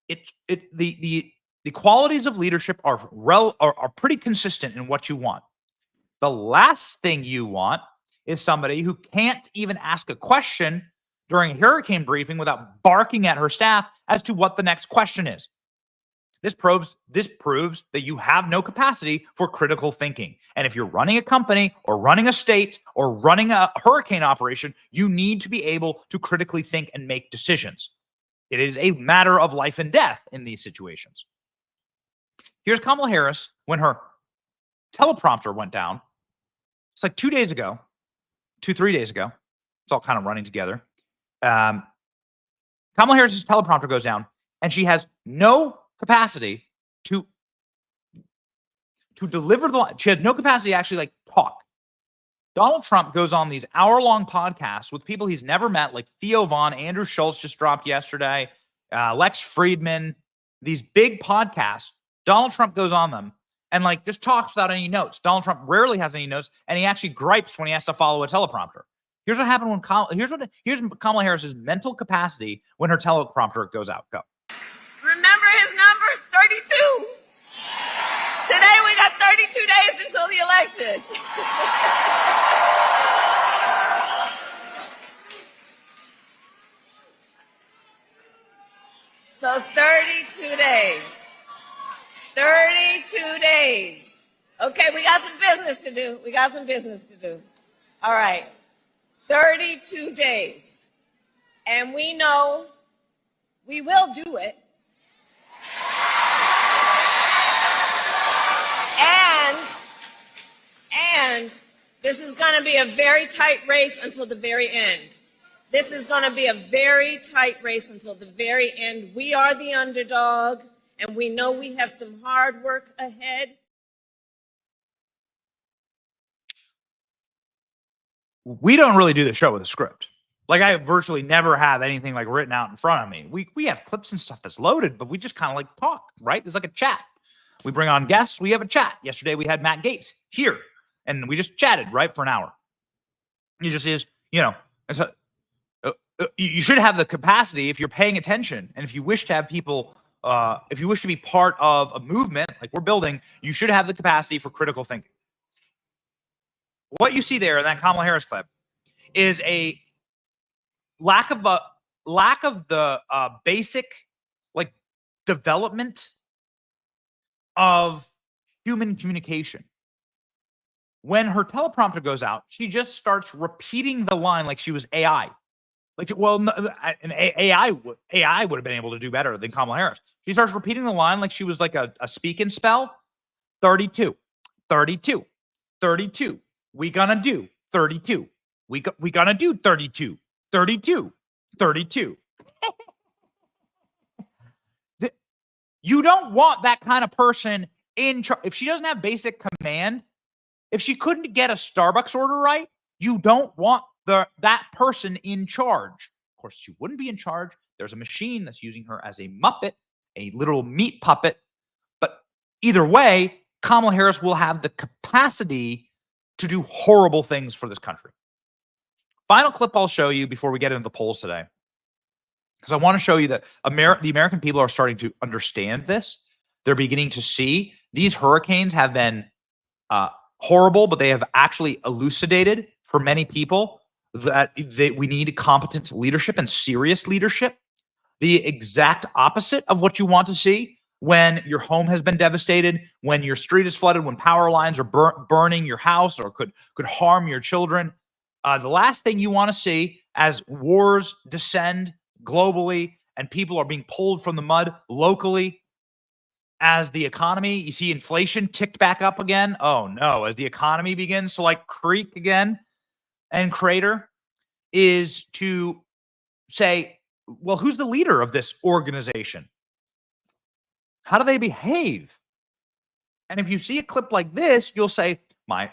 The qualities of leadership are pretty consistent in what you want. The last thing you want is somebody who can't even ask a question during a hurricane briefing without barking at her staff as to what the next question is. This proves that you have no capacity for critical thinking. And if you're running a company or running a state or running a hurricane operation, you need to be able to critically think and make decisions. It is a matter of life and death in these situations. Here's Kamala Harris when her teleprompter went down It's like 3 days ago. It's all kind of running together. Kamala Harris's teleprompter goes down, and she has no capacity to deliver the line. She has no capacity to actually like talk. Donald Trump goes on these hour-long podcasts with people he's never met, like Theo Vaughn, Andrew Schultz just dropped yesterday, Lex Friedman, these big podcasts. Donald Trump goes on them and like just talks without any notes. Donald Trump rarely has any notes, and he actually gripes when he has to follow a teleprompter. Here's what happened when here's Kamala Harris's mental capacity when her teleprompter goes out. Go. Remember his number, 32. Today we got 32 days until the election. So 32 days. 32 days. Okay, we got some business to do. All right. 32 days. And we know we will do it. And this is going to be a very tight race until the very end. We are the underdog, and we know we have some hard work ahead. We don't really do the show with a script. Like, I virtually never have anything like written out in front of me. We have clips and stuff that's loaded, but we just kind of like talk, right? There's like a chat. We bring on guests. We have a chat. Yesterday we had Matt Gaetz here, and we just chatted, right, for an hour. It just is, it's you should have the capacity, if you're paying attention, and if you wish to have people, if you wish to be part of a movement like we're building, you should have the capacity for critical thinking. What you see there in that Kamala Harris clip is a lack of the basic like development of human communication. When her teleprompter goes out, she just starts repeating the line like she was AI. Like, well, an AI would have been able to do better than Kamala Harris. She starts repeating the line like she was like a speak and spell. 32, 32, 32. We gonna do 32. We gonna do 32, 32, 32. You don't want that kind of person in charge. If she doesn't have basic command, if she couldn't get a Starbucks order right, you don't want that person in charge. Of course, she wouldn't be in charge. There's a machine that's using her as a Muppet, a literal meat puppet. But either way, Kamala Harris will have the capacity to do horrible things for this country. Final clip I'll show you before we get into the polls today, because I want to show you that the American people are starting to understand this. They're beginning to see these hurricanes have been horrible, but they have actually elucidated for many people that we need competent leadership and serious leadership. The exact opposite of what you want to see when your home has been devastated, when your street is flooded, when power lines are burning your house or could harm your children. The last thing you want to see as wars descend globally and people are being pulled from the mud locally, as the economy, you see inflation ticked back up again. Oh no, as the economy begins to like creak again and crater, is to say, well, who's the leader of this organization? How do they behave? And if you see a clip like this, you'll say, my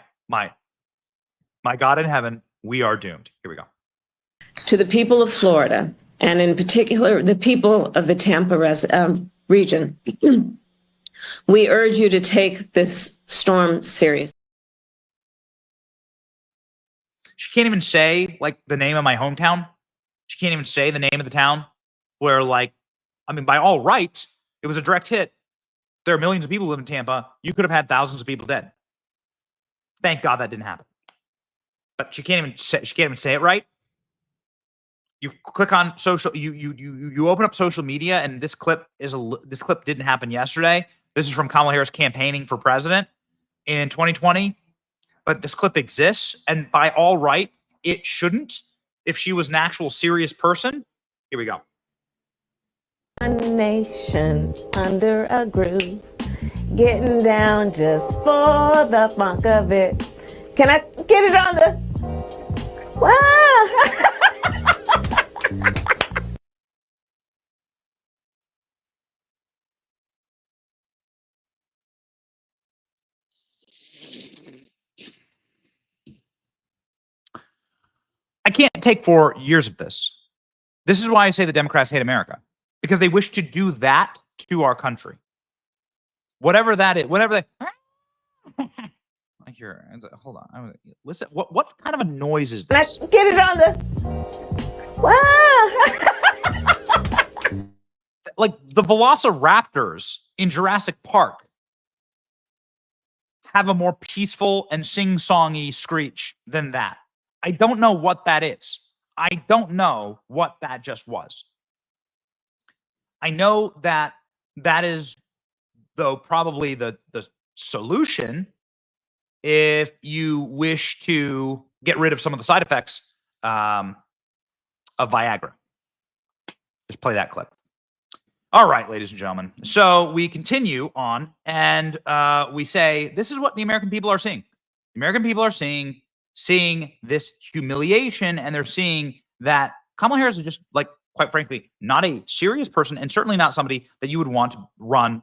God in heaven, we are doomed. Here we go. To the people of Florida, and in particular, the people of the Tampa region, we urge you to take this storm seriously. She can't even say like the name of my hometown. She can't even say the name of the town where, like, I mean, by all rights, it was a direct hit. There are millions of people who live in Tampa. You could have had thousands of people dead. Thank God that didn't happen. But she can't even say it right. You click on social, you open up social media, and this clip didn't happen yesterday. This is from Kamala Harris campaigning for president in 2020. But this clip exists, and by all right, it shouldn't if she was an actual serious person. Here we go. A nation under a groove, getting down just for the funk of it. Can I get it on the? Wow. I can't take 4 years of this. This is why I say the Democrats hate America, because they wish to do that to our country. Whatever that is, whatever they. I hear. Hold on. Listen. What kind of a noise is this? Can I get it on the? Wow. Like the Velociraptors in Jurassic Park have a more peaceful and sing-songy screech than that. I don't know what that is. I don't know what that just was. I know that that is, though, probably the solution if you wish to get rid of some of the side effects of Viagra. Just play that clip. All right, ladies and gentlemen. So we continue on, and we say this is what the American people are seeing. The American people are seeing this humiliation, and they're seeing that Kamala Harris is just, like, quite frankly, not a serious person, and certainly not somebody that you would want to run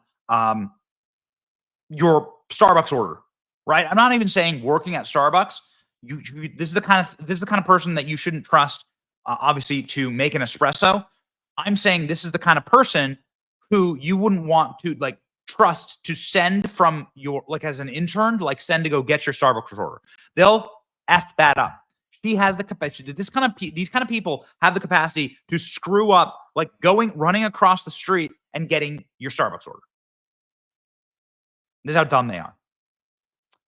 your Starbucks order, right? I'm not even saying working at Starbucks. This is the kind of person that you shouldn't trust, obviously, to make an espresso. I'm saying this is the kind of person who you wouldn't want to, like, trust to send from your, like, as an intern, like, send to go get your Starbucks order. They'll F that up. She has the capacity. These kind of people have the capacity to screw up, like running across the street and getting your Starbucks order. This is how dumb they are.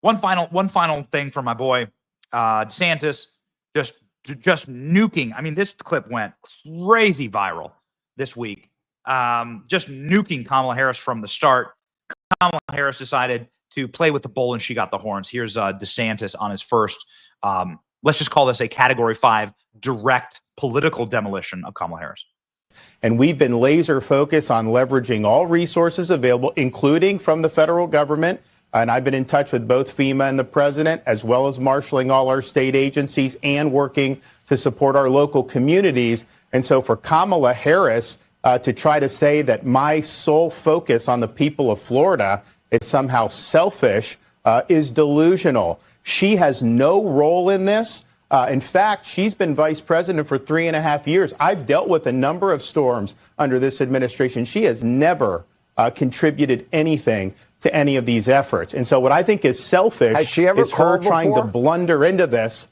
One final thing for my boy DeSantis, just nuking. I mean, this clip went crazy viral this week. Just nuking Kamala Harris from the start. Kamala Harris decided to play with the bull, and she got the horns. Here's DeSantis on his first, let's just call this a Category 5 direct political demolition of Kamala Harris. And we've been laser focused on leveraging all resources available, including from the federal government. And I've been in touch with both FEMA and the president, as well as marshaling all our state agencies and working to support our local communities. And so for Kamala Harris to try to say that my sole focus on the people of Florida is somehow selfish is delusional. She has no role in this. In fact, she's been vice president for 3.5 years. I've dealt with a number of storms under this administration. She has never contributed anything to any of these efforts. And so what I think is selfish is her trying to blunder into this.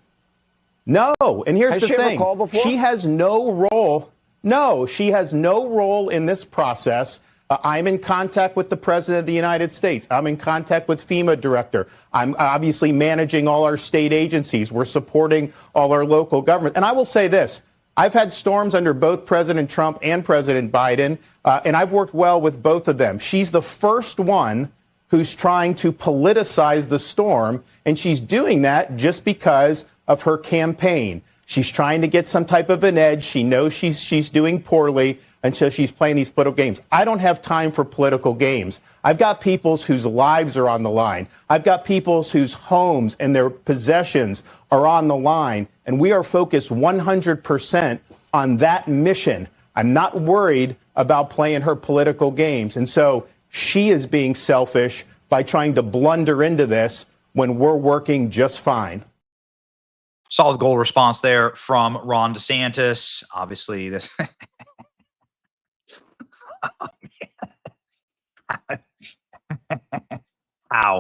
No. And here's the thing. She has no role. No, she has no role in this process. I'm in contact with the President of the United States. I'm in contact with FEMA director. I'm obviously managing all our state agencies. We're supporting all our local government. And I will say this. I've had storms under both President Trump and President Biden, and I've worked well with both of them. She's the first one who's trying to politicize the storm, and she's doing that just because of her campaign. She's trying to get some type of an edge. She knows she's doing poorly, and so she's playing these political games. I don't have time for political games. I've got people whose lives are on the line. I've got people whose homes and their possessions are on the line, and we are focused 100% on that mission. I'm not worried about playing her political games. And so she is being selfish by trying to blunder into this when we're working just fine. Solid goal response there from Ron DeSantis. Obviously, this. Oh, man. Ow.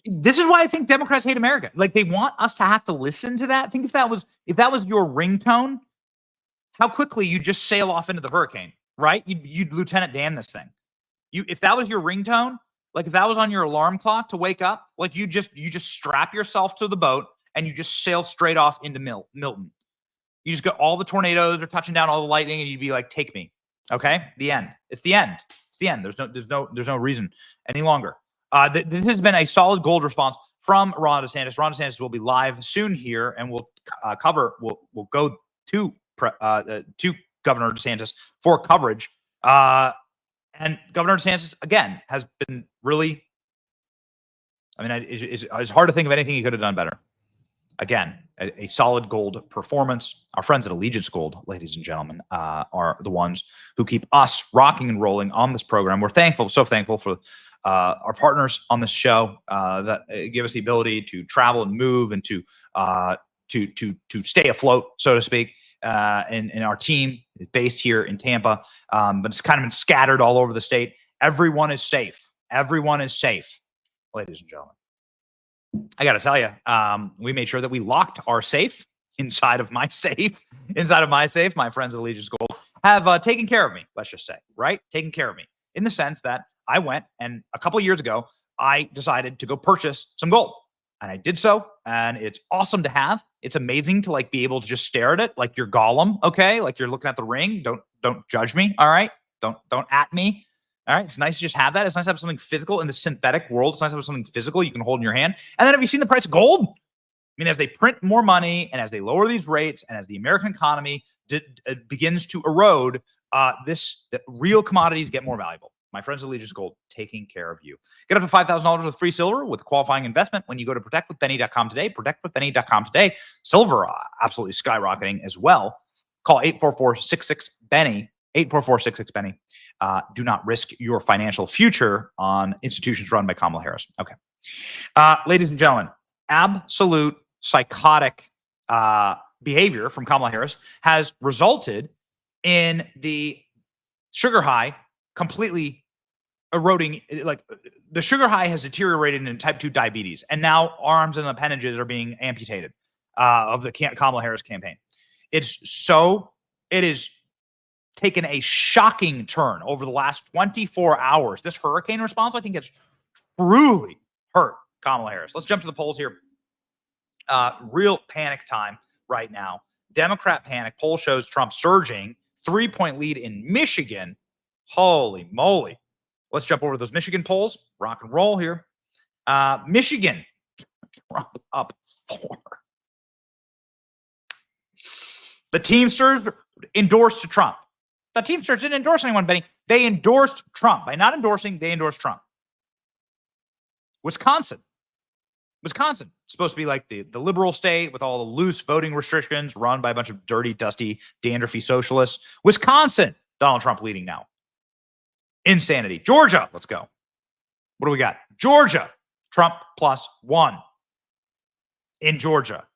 This is why I think Democrats hate America. Like, they want us to have to listen to that. Think if that was your ringtone, how quickly you just sail off into the hurricane, right? You'd Lieutenant Dan this thing. If that was your ringtone, like if that was on your alarm clock to wake up, like you just strap yourself to the boat and you just sail straight off into Milton. You just got all the tornadoes are touching down, all the lightning, and you'd be like, "Take me." Okay, the end. It's the end. It's the end. There's no reason any longer. This has been a solid gold response from Ron DeSantis. Ron DeSantis will be live soon here, and we'll go to Governor DeSantis for coverage. And Governor DeSantis, again, has been really I mean, it's hard to think of anything he could have done better. Again, a solid gold performance. Our friends at Allegiance Gold, ladies and gentlemen, are the ones who keep us rocking and rolling on this program. We're thankful, so thankful for our partners on this show that give us the ability to travel and move and to stay afloat, so to speak. And our team is based here in Tampa, but it's kind of been scattered all over the state. Everyone is safe. Everyone is safe, ladies and gentlemen. I got to tell you, we made sure that we locked our safe inside of my safe. My friends at Allegiance Gold have taken care of me, let's just say, right? Taken care of me in the sense that I went and a couple of years ago, I decided to go purchase some gold. And I did so, and it's awesome to have. It's amazing to like be able to just stare at it like you're Gollum, okay? Like you're looking at the ring. Don't judge me, all right? Don't at me. All right, it's nice to just have that. It's nice to have something physical in the synthetic world. It's nice to have something physical you can hold in your hand. And then have you seen the price of gold? I mean, as they print more money and as they lower these rates and as the American economy begins to erode, the real commodities get more valuable. My friends at Allegiance Gold, taking care of you. Get up to $5,000 with free silver with qualifying investment when you go to protectwithbenny.com today. Protectwithbenny.com today. Silver absolutely skyrocketing as well. Call 844-66-BENNY. 844-66-BENNY. Do not risk your financial future on institutions run by Kamala Harris. Okay. Ladies and gentlemen, absolute psychotic behavior from Kamala Harris has resulted in the sugar high completely eroding. Like the sugar high has deteriorated in type 2 diabetes, and now arms and appendages are being amputated of the Kamala Harris campaign. It is taken a shocking turn over the last 24 hours. This hurricane response, I think, has truly hurt Kamala Harris. Let's jump to the polls here. Real panic time right now. Democrat panic. Poll shows Trump surging. 3-point lead in Michigan. Holy moly. Let's jump over to those Michigan polls. Rock and roll here. Michigan. Trump up 4. The Teamsters endorsed Trump. The Teamsters didn't endorse anyone, Benny. They endorsed Trump. By not endorsing, they endorsed Trump. Wisconsin, supposed to be like the liberal state with all the loose voting restrictions run by a bunch of dirty, dusty, dandruffy socialists. Wisconsin, Donald Trump leading now. Insanity. Georgia, let's go. What do we got? Georgia, Trump +1 in Georgia.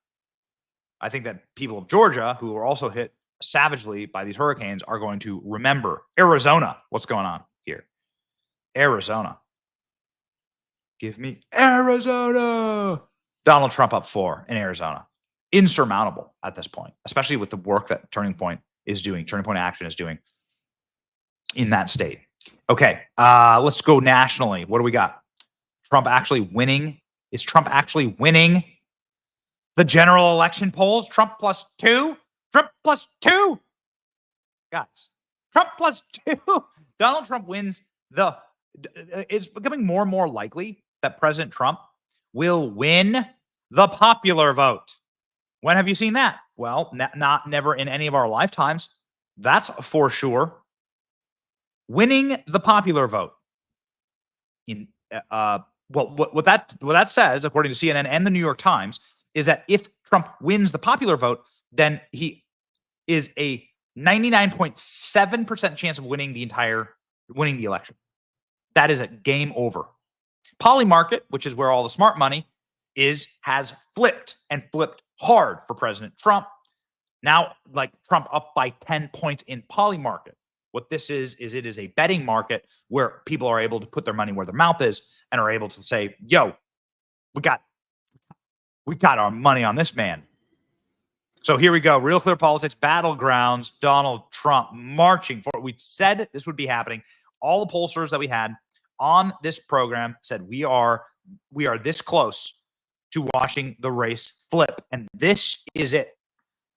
I think that people of Georgia who are also hit savagely by these hurricanes are going to remember. Arizona, what's going on here? Arizona. Give me Arizona. Donald Trump up 4 in Arizona. Insurmountable at this point, especially with the work that Turning Point Action is doing in that state. Okay, let's go nationally. What do we got? Trump actually winning? Is Trump actually winning the general election polls? Trump +2? Trump +2. Guys, Trump +2. Donald Trump wins it's becoming more and more likely that President Trump will win the popular vote. When have you seen that? Well, never in any of our lifetimes. That's for sure. Winning the popular vote. What that says, according to CNN and the New York Times, is that if Trump wins the popular vote, then he is a 99.7% chance of winning the election. That is a game over. Polymarket, which is where all the smart money is, has flipped and flipped hard for President Trump. Now, like Trump up by 10 points in Polymarket. What this is it is a betting market where people are able to put their money where their mouth is and are able to say, yo, we got our money on this man. So here we go. Real Clear Politics, Battlegrounds, Donald Trump marching forward. We said this would be happening. All the pollsters that we had on this program said we are this close to watching the race flip. And this is it.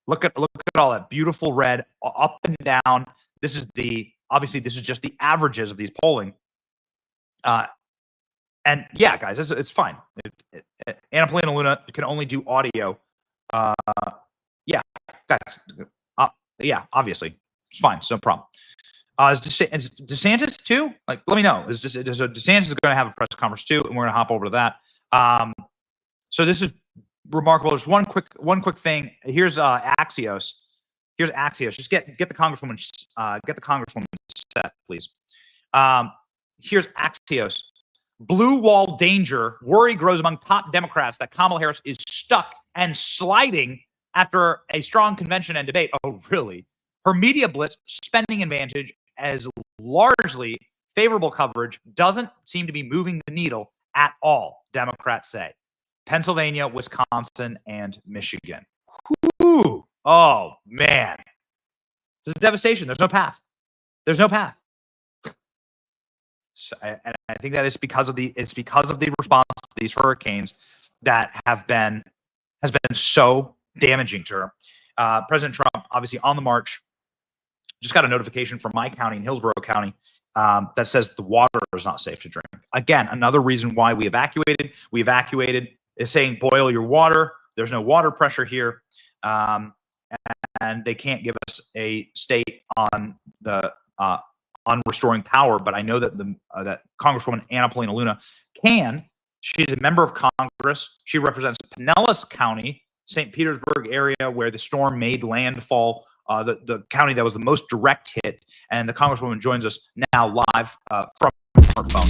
Look at all that beautiful red up and down. This is just the averages of these polling. And yeah, guys, it's fine. Anna Polina Luna can only do audio. Yeah, guys. Yeah, obviously. It's fine. It's no problem. Is DeSantis too? Like, let me know. So DeSantis is going to have a press conference too, and we're going to hop over to that. So this is remarkable. There's one quick thing. Here's Axios. Here's Axios. Just get the congresswoman set, please. Here's Axios. Blue wall danger. Worry grows among top Democrats that Kamala Harris is stuck and sliding after a strong convention and debate. Oh, really? Her media blitz spending advantage as largely favorable coverage doesn't seem to be moving the needle at all, Democrats say. Pennsylvania, Wisconsin, and Michigan. Whew. Oh, man. This is devastation. There's no path. There's no path. So, and I think that it's because of the response to these hurricanes that has been so damaging to her. President Trump, obviously on the march, just got a notification from my county in Hillsborough County that says the water is not safe to drink. Again, another reason why we evacuated. We evacuated is saying boil your water. There's no water pressure here, and they can't give us a state on the on restoring power. But I know that that Congresswoman Anna Paulina Luna can. She's a member of Congress. She represents Pinellas County, St. Petersburg area, where the storm made landfall. The county that was the most direct hit, and the Congresswoman joins us now live from her phone.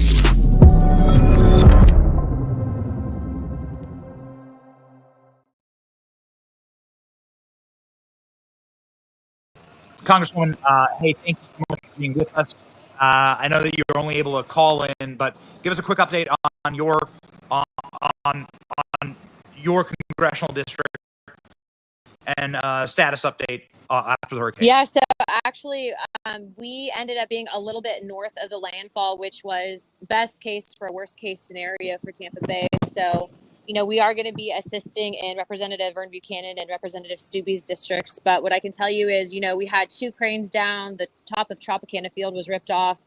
Congresswoman, hey, thank you so much for being with us. I know that you're only able to call in, but give us a quick update on your congressional district and status update after the hurricane. Yeah, so actually, we ended up being a little bit north of the landfall, which was best case for worst case scenario for Tampa Bay. So, we are going to be assisting in Representative Vern Buchanan and Representative Stubbe's districts. But what I can tell you is, we had 2 cranes down. The top of Tropicana Field was ripped off.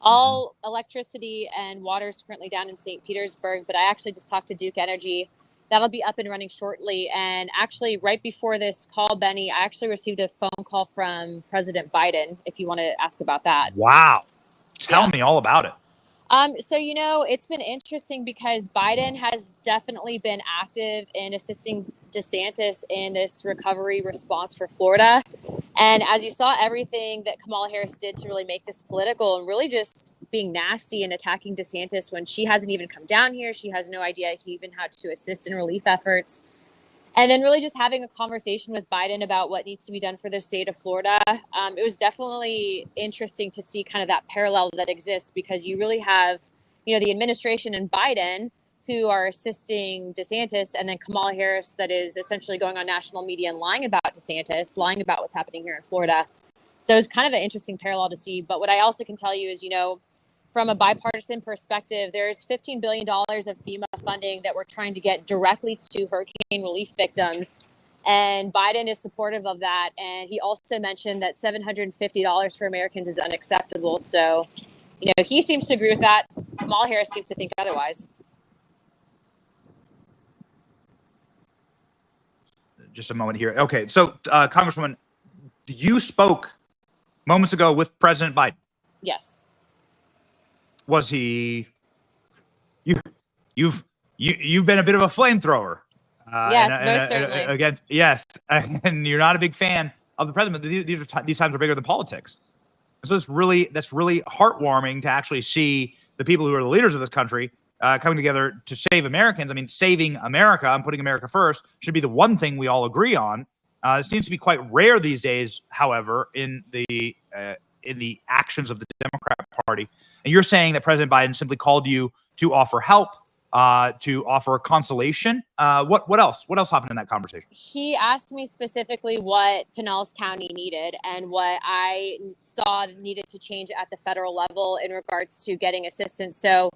All electricity and water is currently down in St. Petersburg. But I actually just talked to Duke Energy. That'll be up and running shortly. And actually, right before this call, Benny, I actually received a phone call from President Biden, if you want to ask about that. Wow. Tell me all about it. So, it's been interesting because Biden has definitely been active in assisting DeSantis in this recovery response for Florida. And as you saw, everything that Kamala Harris did to really make this political and really just being nasty and attacking DeSantis when she hasn't even come down here. She has no idea he even had to assist in relief efforts. And then really just having a conversation with Biden about what needs to be done for the state of Florida. It was definitely interesting to see kind of that parallel that exists because you really have, the administration and Biden who are assisting DeSantis and then Kamala Harris that is essentially going on national media and lying about DeSantis, lying about what's happening here in Florida. So it's kind of an interesting parallel to see. But what I also can tell you is, from a bipartisan perspective, there's $15 billion of FEMA funding that we're trying to get directly to hurricane relief victims. And Biden is supportive of that. And he also mentioned that $750 for Americans is unacceptable. So, he seems to agree with that. Kamala Harris seems to think otherwise. Just a moment here. Okay, so Congresswoman, you spoke moments ago with President Biden. Yes. Was he? You've been a bit of a flamethrower. Yes, most certainly. Yes, and you're not a big fan of the president. These times are bigger than politics. So that's really heartwarming to actually see the people who are the leaders of this country coming together to save Americans. I mean, saving America and putting America first should be the one thing we all agree on. It seems to be quite rare these days, however, in the actions of the Democrat Party. And you're saying that President Biden simply called you to offer help, to offer consolation. What else? What else happened in that conversation? He asked me specifically what Pinellas County needed and what I saw needed to change at the federal level in regards to getting assistance. So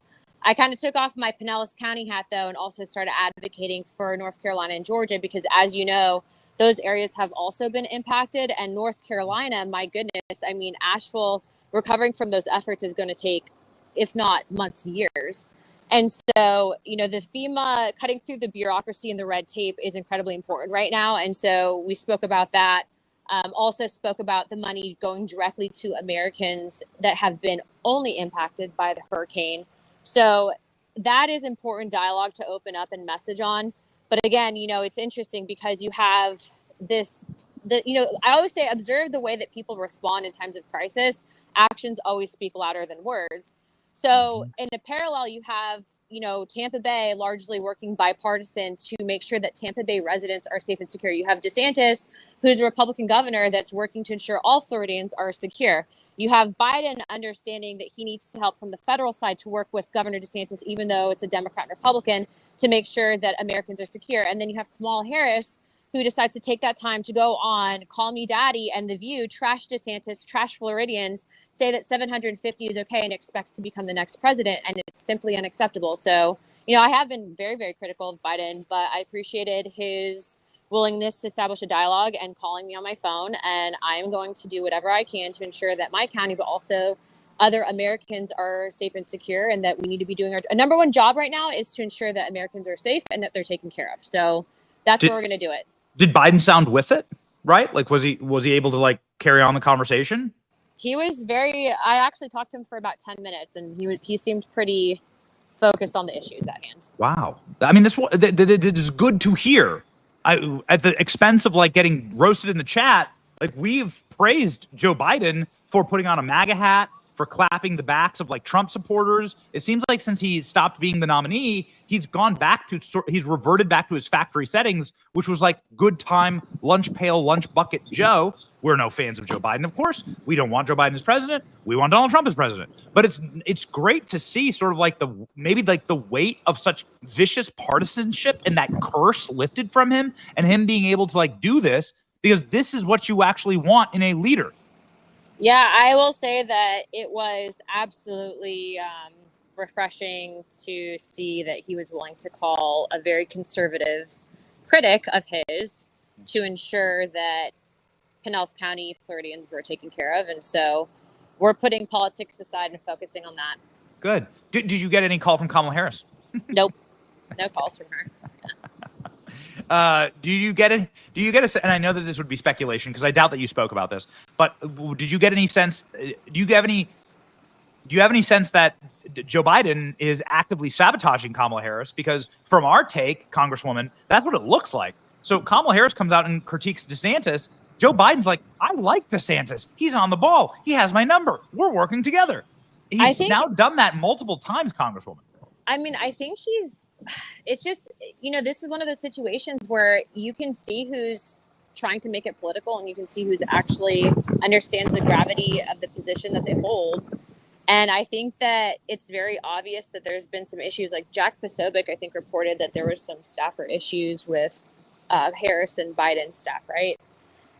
I kind of took off my Pinellas County hat, though, and also started advocating for North Carolina and Georgia because, as you know, those areas have also been impacted. And North Carolina, my goodness, I mean, Asheville, recovering from those efforts is going to take, if not months, years. And so, the FEMA, cutting through the bureaucracy and the red tape is incredibly important right now. And so we spoke about that. Also spoke about the money going directly to Americans that have been only impacted by the hurricane. So that is important dialogue to open up and message on. But again, it's interesting because you have I always say, observe the way that people respond in times of crisis. Actions always speak louder than words. So in a parallel, you have, Tampa Bay largely working bipartisan to make sure that Tampa Bay residents are safe and secure. You have DeSantis, who's a Republican governor, that's working to ensure all Floridians are secure. You have Biden understanding that he needs to help from the federal side to work with Governor DeSantis, even though it's a Democrat and Republican, to make sure that Americans are secure. And then you have Kamala Harris, who decides to take that time to go on Call Me Daddy and The View, trash DeSantis, trash Floridians, say that 750 is okay and expects to become the next president. And it's simply unacceptable. So, I have been very, very critical of Biden, but I appreciated his willingness to establish a dialogue and calling me on my phone. And I am going to do whatever I can to ensure that my county, but also other Americans, are safe and secure, and that we need to be doing our number one job right now is to ensure that Americans are safe and that they're taken care of. So that's where we're going to do it. Did Biden sound with it? Right? Like, was he able to like carry on the conversation? He was I actually talked to him for about 10 minutes, and he seemed pretty focused on the issues at hand. Wow. I mean, this is good to hear. At the expense of like getting roasted in the chat, like, we've praised Joe Biden for putting on a MAGA hat, for clapping the backs of like Trump supporters. It seems like since he stopped being the nominee, he's reverted back to his factory settings, which was like good time, lunch pail, lunch bucket Joe. We're no fans of Joe Biden, of course. We don't want Joe Biden as president. We want Donald Trump as president. But it's great to see sort of like the weight of such vicious partisanship and that curse lifted from him, and him being able to like do this, because this is what you actually want in a leader. Yeah, I will say that it was absolutely refreshing to see that he was willing to call a very conservative critic of his to ensure that Pinellas County Floridians were taken care of. And so we're putting politics aside and focusing on that. Good. Did you get any call from Kamala Harris? Nope. No calls from her. Do you get it? And I know that this would be speculation because I doubt that you spoke about this, but did you get any sense? Do you have any sense that Joe Biden is actively sabotaging Kamala Harris? Because from our take, Congresswoman, that's what it looks like. So Kamala Harris comes out and critiques DeSantis. Joe Biden's like, I like DeSantis. He's on the ball. He has my number. We're working together. He's now done that multiple times, Congresswoman. I mean, I think it's just, this is one of those situations where you can see who's trying to make it political, and you can see who's actually understands the gravity of the position that they hold. And I think that it's very obvious that there's been some issues. Like Jack Posobiec, I think, reported that there was some staffer issues with Harris and Biden's staff, right?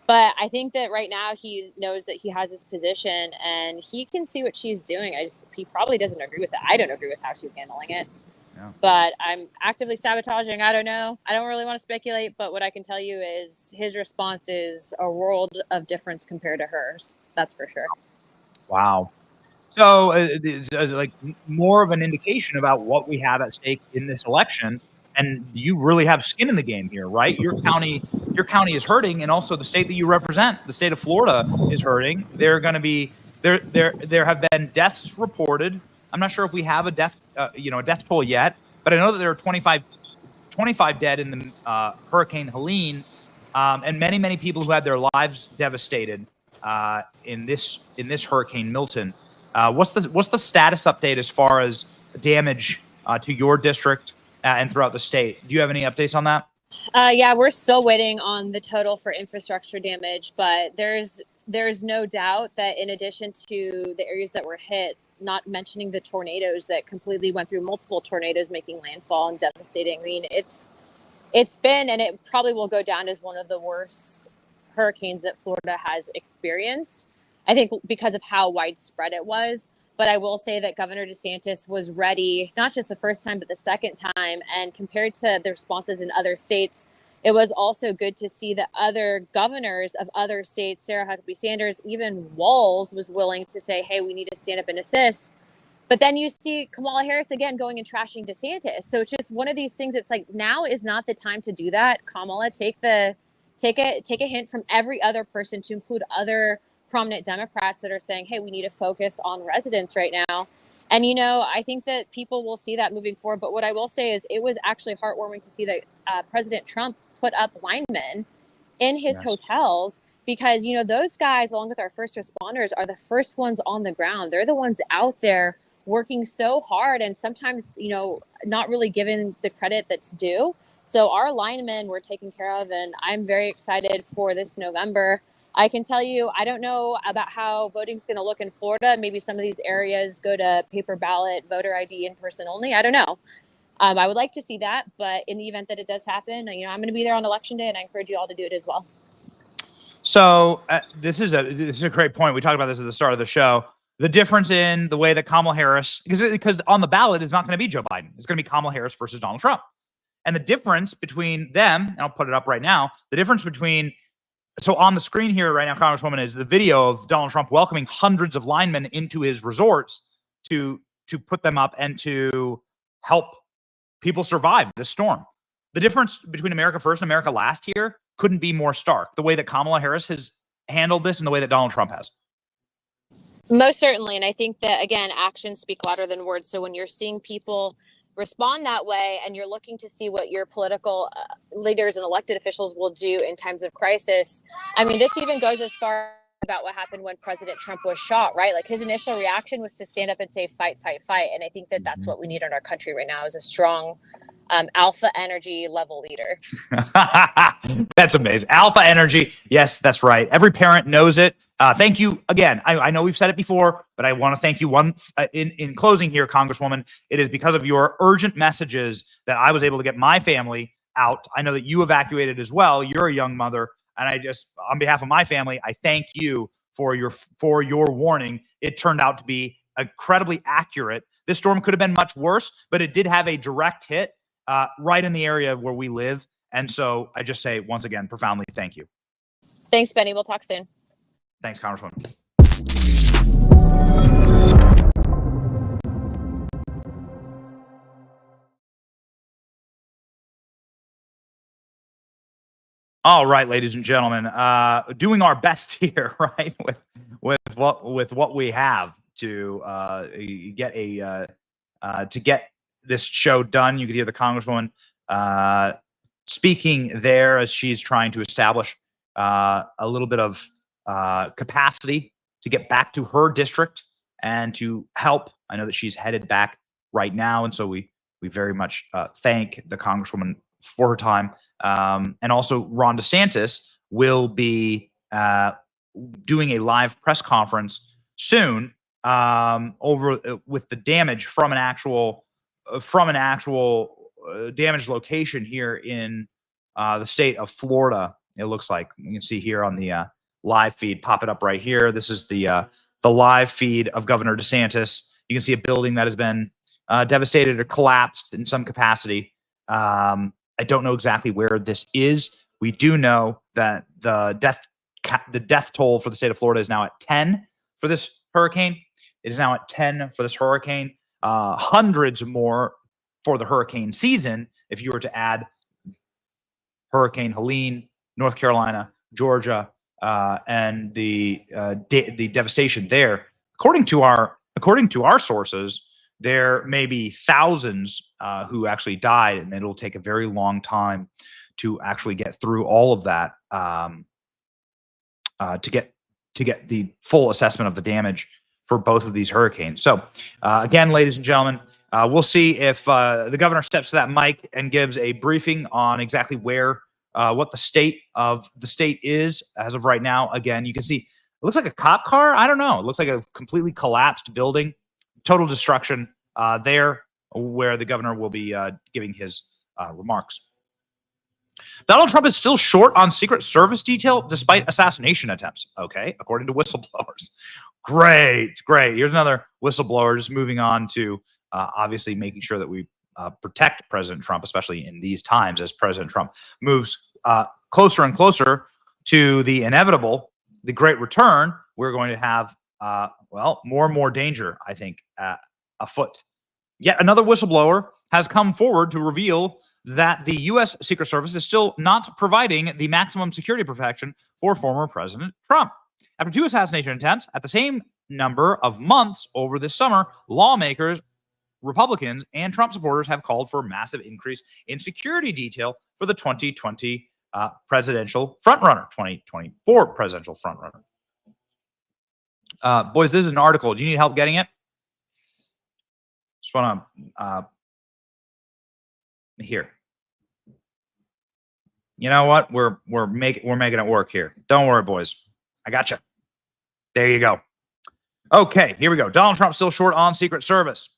But I think that right now he knows that he has his position and he can see what she's doing. He probably doesn't agree with it. I don't agree with how she's handling it. Yeah. But I'm actively sabotaging. I don't know. I don't really want to speculate. But what I can tell you is his response is a world of difference compared to hers. That's for sure. Wow. So it's like more of an indication about what we have at stake in this election. And you really have skin in the game here, right? Your county is hurting, and also the state that you represent, the state of Florida, is hurting. There have been deaths reported. I'm not sure if we have a death toll yet, but I know that there are 25 dead in the Hurricane Helene, and many people who had their lives devastated in this Hurricane Milton. What's the status update as far as damage to your district and throughout the state? Do you have any updates on that? Yeah, we're still waiting on the total for infrastructure damage, but there's no doubt that in addition to the areas that were hit, not mentioning the tornadoes that completely went through, multiple tornadoes making landfall and devastating. I mean, it's been, and it probably will go down as one of the worst hurricanes that Florida has experienced, I think, because of how widespread it was. But I will say that Governor DeSantis was ready, not just the first time, but the second time. And compared to the responses in other states, it was also good to see that other governors of other states, Sarah Huckabee Sanders, even Walz was willing to say, hey, we need to stand up and assist. But then you see Kamala Harris again going and trashing DeSantis. So it's just one of these things. It's like, now is not the time to do that. Kamala, take a hint from every other person, to include other prominent Democrats that are saying, hey, we need to focus on residents right now. And, you know, I think that people will see that moving forward. But what I will say is it was actually heartwarming to see that President Trump put up linemen in his hotels, because, you know, those guys, along with our first responders, are the first ones on the ground. They're the ones out there working so hard and sometimes, you know, not really given the credit that's due. So our linemen were taken care of, and I'm very excited for this November. I can tell you, I don't know about how voting's going to look in Florida. Maybe some of these areas go to paper ballot, voter ID, in person only. I don't know. I would like to see that, but in the event that it does happen, you know, I'm going to be there on election day, and I encourage you all to do it as well. So this is a great point. We talked about this at the start of the show. The difference in the way that Kamala Harris, because on the ballot it's not going to be Joe Biden. It's going to be Kamala Harris versus Donald Trump. And the difference between them, and I'll put it up right now, the difference between, so on the screen here right now, Congresswoman, is the video of Donald Trump welcoming hundreds of linemen into his resorts to put them up and to help people survive this storm. The difference between America First and America Last here couldn't be more stark. The way that Kamala Harris has handled this and the way that Donald Trump has. Most certainly. And I think that, again, actions speak louder than words. So when you're seeing people respond that way and you're looking to see what your political leaders and elected officials will do in times of crisis, I mean, this even goes as far about what happened when President Trump was shot, right? Like, his initial reaction was to stand up and say, fight, fight, fight. And I think that that's what we need in our country right now, is a strong alpha energy level leader. That's amazing. Alpha energy. Yes, that's right. Every parent knows it. Thank you again. I know we've said it before, but I want to thank you in closing here, Congresswoman. It is because of your urgent messages that I was able to get my family out. I know that you evacuated as well. You're a young mother. And I just, on behalf of my family, I thank you for your warning. It turned out to be incredibly accurate. This storm could have been much worse, but it did have a direct hit right in the area where we live. And so I just say, once again, profoundly thank you. Thanks, Benny. We'll talk soon. Thanks, Congresswoman. All right, ladies and gentlemen, doing our best here, right, with what we have to get this show done. You could hear the Congresswoman speaking there as she's trying to establish a little bit of capacity to get back to her district and to help. I know that she's headed back right now, and so we very much thank the Congresswoman for her time. And also Ron DeSantis will be doing a live press conference soon over with the damage from an actual damaged location here in the state of Florida. It looks like you can see here on the live feed, pop it up right here. This is the live feed of Governor DeSantis. You can see a building that has been devastated or collapsed in some capacity. I don't know exactly where this is. We do know that the death toll for the state of Florida is now at 10 for this hurricane. It is now at 10 for this hurricane. Hundreds more for the hurricane season if you were to add Hurricane Helene, North Carolina, Georgia, and the devastation there. According to our sources, there may be thousands who actually died, and it'll take a very long time to actually get through all of that to get the full assessment of the damage for both of these hurricanes. So again, ladies and gentlemen, we'll see if the governor steps to that mic and gives a briefing on exactly where what the state is as of right now. Again, you can see it looks like a cop car. I don't know. It looks like a completely collapsed building. Total destruction there, where the governor will be giving his remarks. Donald Trump is still short on Secret Service detail despite assassination attempts. Okay, according to whistleblowers. Great. Here's another whistleblower just moving on to obviously making sure that we protect President Trump, especially in these times as President Trump moves closer and closer to the inevitable, the great return. We're going to have more and more danger, I think, afoot. Yet another whistleblower has come forward to reveal that the U.S. Secret Service is still not providing the maximum security protection for former President Trump. After 2 assassination attempts at the same number of months over this summer, lawmakers, Republicans, and Trump supporters have called for a massive increase in security detail for the 2020 presidential frontrunner, 2024 presidential frontrunner. Boys, this is an article. Do you need help getting it? Just want to here. You know what? We're making it work here. Don't worry, boys. I got you. There you go. Okay, here we go. Donald Trump still short on Secret Service.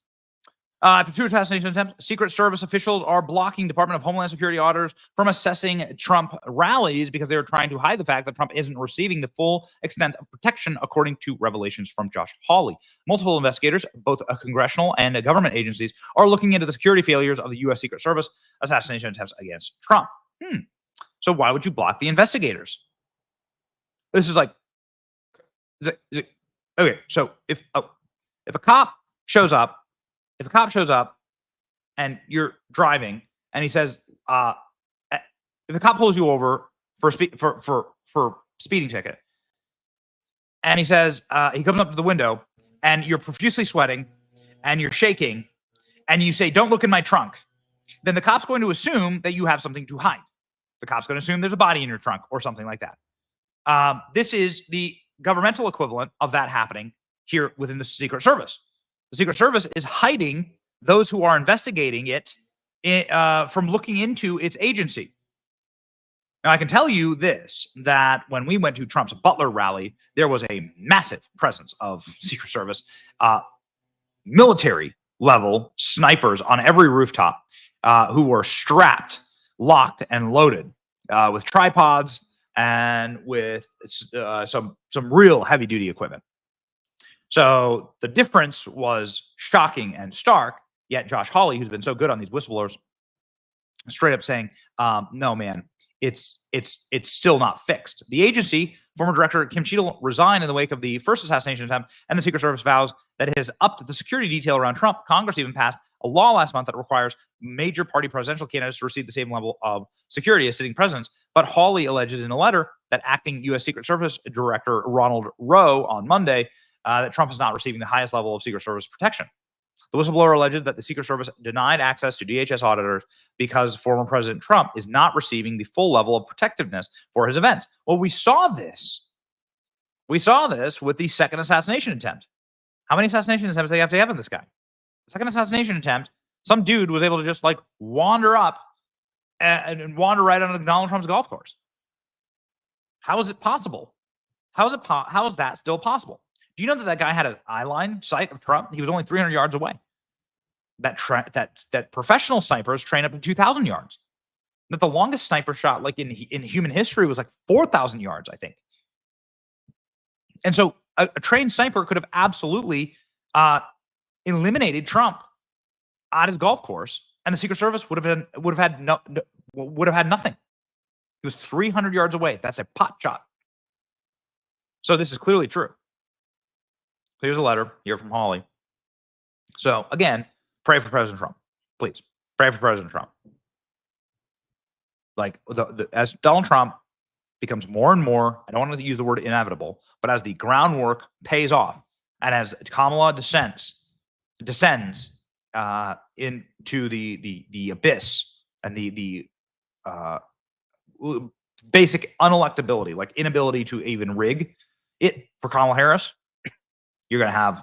After 2 assassination attempts, Secret Service officials are blocking Department of Homeland Security auditors from assessing Trump rallies because they are trying to hide the fact that Trump isn't receiving the full extent of protection, according to revelations from Josh Hawley. Multiple investigators, both congressional and government agencies, are looking into the security failures of the U.S. Secret Service assassination attempts against Trump. So why would you block the investigators? This is like, okay. So if a cop shows up and you're driving and he says, if a cop pulls you over for speeding ticket, and he says, he comes up to the window and you're profusely sweating and you're shaking and you say, "Don't look in my trunk," then the cop's going to assume that you have something to hide. The cop's going to assume there's a body in your trunk or something like that. This is the governmental equivalent of that happening here within the Secret Service. The Secret Service is hiding those who are investigating it from looking into its agency. Now, I can tell you this, that when we went to Trump's Butler rally, there was a massive presence of Secret Service military-level snipers on every rooftop who were strapped, locked, and loaded with tripods and with some real heavy-duty equipment. So the difference was shocking and stark, yet Josh Hawley, who's been so good on these whistleblowers, straight up saying, no, man, it's still not fixed. The agency, former director Kim Cheadle, resigned in the wake of the first assassination attempt, and the Secret Service vows that it has upped the security detail around Trump. Congress even passed a law last month that requires major party presidential candidates to receive the same level of security as sitting presidents. But Hawley alleges in a letter that acting U.S. Secret Service Director Ronald Rowe on Monday that Trump is not receiving the highest level of Secret Service protection. The whistleblower alleged that the Secret Service denied access to DHS auditors because former President Trump is not receiving the full level of protectiveness for his events. Well, we saw this. We saw this with the second assassination attempt. How many assassination attempts do they have to have in this guy? The second assassination attempt, some dude was able to just like wander up and wander right onto Donald Trump's golf course. How is it possible? How is that still possible? Do you know that guy had an eyeline sight of Trump? He was only 300 yards away. That professional snipers train up to 2,000 yards. That the longest sniper shot, like in human history, was like 4,000 yards, I think. And so a trained sniper could have absolutely eliminated Trump at his golf course, and the Secret Service would have had nothing. He was 300 yards away. That's a pot shot. So this is clearly true. Here's a letter here from Hawley. So again, pray for President Trump, please. Pray for President Trump. Like as Donald Trump becomes more and more, I don't want to use the word inevitable, but as the groundwork pays off, and as Kamala descends into the abyss and the basic unelectability, like inability to even rig it for Kamala Harris, you're going to have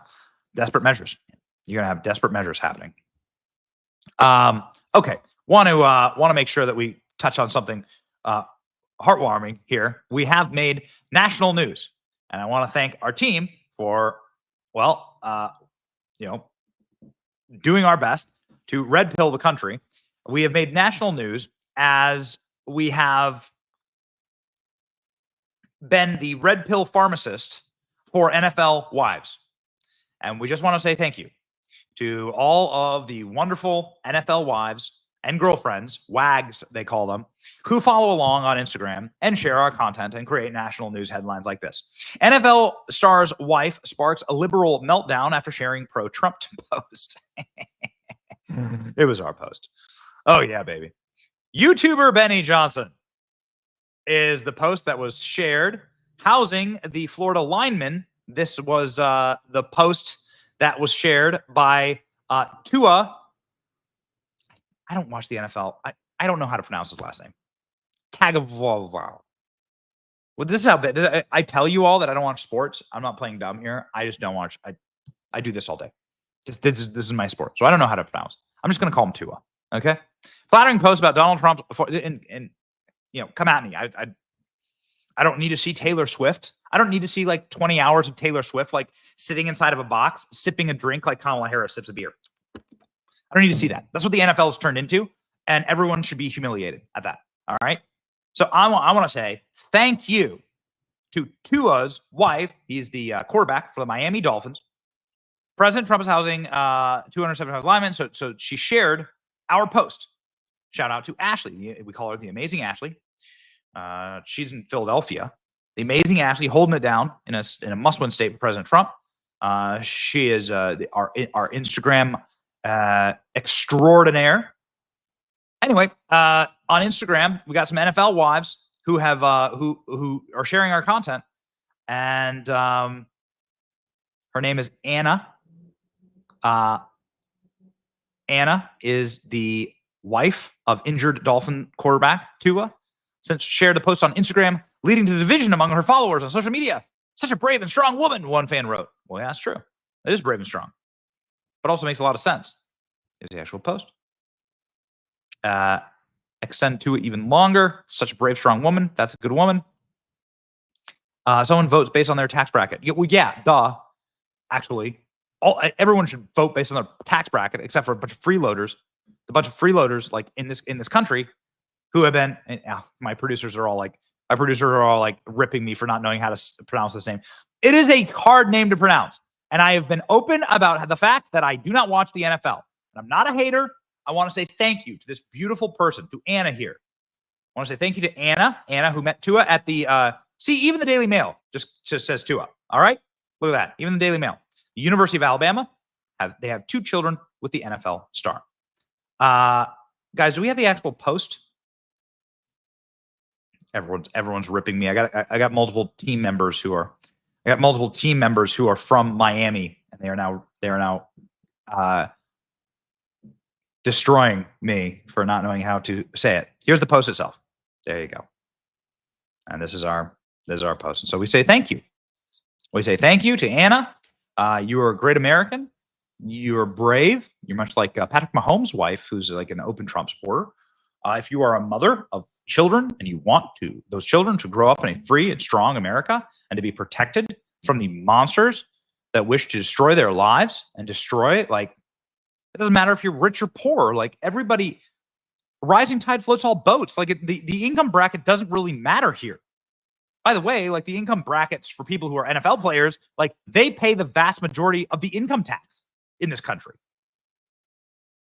desperate measures. You're going to have desperate measures happening. Okay, want to make sure that we touch on something heartwarming here. We have made national news, and I want to thank our team for, doing our best to red pill the country. We have made national news as we have been the red pill pharmacist for NFL wives. And we just want to say thank you to all of the wonderful NFL wives and girlfriends, WAGs they call them, who follow along on Instagram and share our content and create national news headlines like this. NFL star's wife sparks a liberal meltdown after sharing pro-Trump post. It was our post. Oh, yeah, baby. YouTuber Benny Johnson is the post that was shared, housing the Florida lineman This was the post that was shared by Tua. I don't watch the NFL. I don't know how to pronounce his last name. Tagovailoa. Well, this is how bad. I tell you all that I don't watch sports. I'm not playing dumb here. I just don't watch. I do this all day. This is my sport, so I don't know how to pronounce. I'm just going to call him Tua. Okay. Flattering post about Donald Trump. And come at me. I don't need to see Taylor Swift. I don't need to see like 20 hours of Taylor Swift like sitting inside of a box, sipping a drink like Kamala Harris sips a beer. I don't need to see that. That's what the NFL has turned into, and everyone should be humiliated at that. All right. So I want to say thank you to Tua's wife. He's the quarterback for the Miami Dolphins. President Trump is housing 275 linemen. So she shared our post. Shout out to Ashley. We call her the Amazing Ashley. She's in Philadelphia. The Amazing Ashley holding it down in a must-win state for President Trump. She is our Instagram extraordinaire. Anyway, on Instagram, we got some NFL wives who have who are sharing our content, and her name is Anna. Anna is the wife of injured Dolphin quarterback Tua. Since shared the post on Instagram, leading to division among her followers on social media. Such a brave and strong woman, one fan wrote. Well, yeah, that's true. It is brave and strong, but also makes a lot of sense. Here's the actual post. Extend to it even longer. Such a brave, strong woman. That's a good woman. Someone votes based on their tax bracket. Yeah, duh. Actually, everyone should vote based on their tax bracket, except for a bunch of freeloaders. The bunch of freeloaders, like in this country, who have been. My producers are all like ripping me for not knowing how to pronounce this name. It is a hard name to pronounce, and I have been open about the fact that I do not watch the NFL. And I'm not a hater. I want to say thank you to this beautiful person, to Anna here. I want to say thank you to Anna, who met Tua at the, even the Daily Mail just says Tua. All right? Look at that. Even the Daily Mail. The University of Alabama, they have 2 children with the NFL star. Guys, do we have the actual post? Everyone's ripping me. I got multiple team members who are from Miami, and they are now destroying me for not knowing how to say it. Here's the post itself. There you go. And this is our post. And so we say thank you. We say thank you to Anna. You are a great American. You're brave. You're much like Patrick Mahomes' wife, who's like an open Trump supporter. If you are a mother of children and you want those children to grow up in a free and strong America and to be protected from the monsters that wish to destroy their lives and destroy, like, it doesn't matter if you're rich or poor. Like, everybody, rising tide floats all boats. Like, the income bracket doesn't really matter here. By the way, like, the income brackets for people who are NFL players, like, they pay the vast majority of the income tax in this country.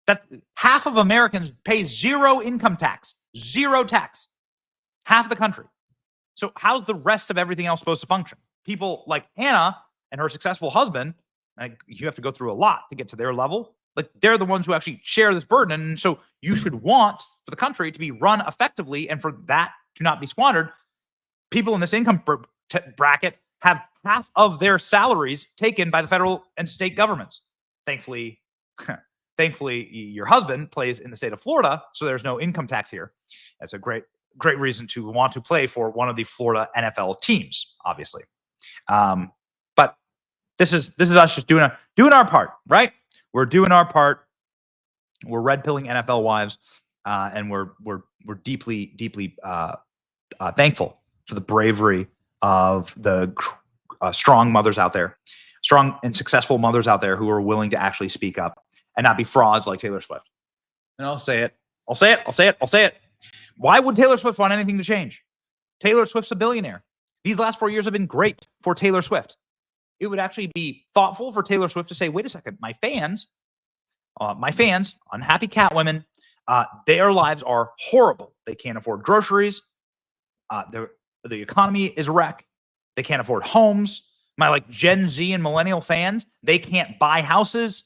That half of Americans pay zero income tax, zero tax. Half the country. So how's the rest of everything else supposed to function? People like Anna and her successful husband, like, you have to go through a lot to get to their level. Like, they're the ones who actually share this burden. And so you should want for the country to be run effectively and for that to not be squandered. People in this income bracket have half of their salaries taken by the federal and state governments. Thankfully, your husband plays in the state of Florida, so there's no income tax here. That's a great reason to want to play for one of the Florida NFL teams, obviously. But this is us just doing our part, right? We're doing our part. We're red pilling NFL wives, and we're deeply thankful for the bravery of the strong mothers out there, strong and successful mothers out there who are willing to actually speak up and not be frauds like Taylor Swift. And I'll say it. Why would Taylor Swift want anything to change? Taylor Swift's a billionaire. These last 4 years have been great for Taylor Swift. It would actually be thoughtful for Taylor Swift to say, wait a second, my fans, unhappy cat women, their lives are horrible. They can't afford groceries. The economy is a wreck. They can't afford homes. My like Gen Z and millennial fans, they can't buy houses.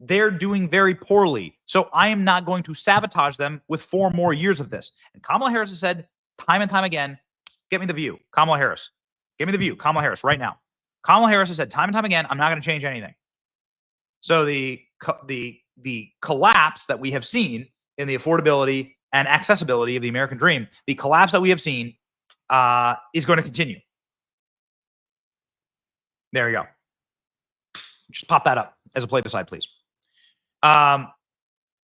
They're doing very poorly. So I am not going to sabotage them with 4 more years of this. And Kamala Harris has said time and time again, get me the view. Kamala Harris. Give me the view. Kamala Harris right now. Kamala Harris has said time and time again, I'm not going to change anything. So the collapse that we have seen in the affordability and accessibility of the American dream, the collapse that we have seen is going to continue. There you go. Just pop that up as a play-beside, please.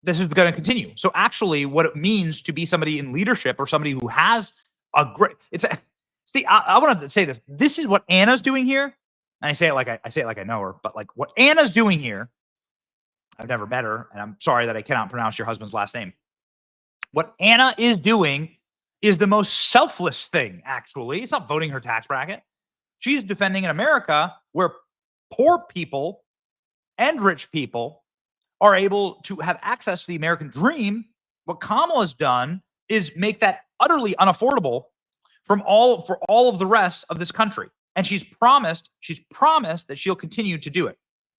This is going to continue. So actually, what it means to be somebody in leadership or somebody who has a great, I want to say this. This is what Anna's doing here, and I say it like I know her, but like what Anna's doing here. I've never met her, and I'm sorry that I cannot pronounce your husband's last name. What Anna is doing is the most selfless thing. Actually, it's not voting her tax bracket. She's defending an America where poor people and rich people are able to have access to the American dream. What Kamala's done is make that utterly unaffordable for all of the rest of this country. And she's promised that she'll continue to do it.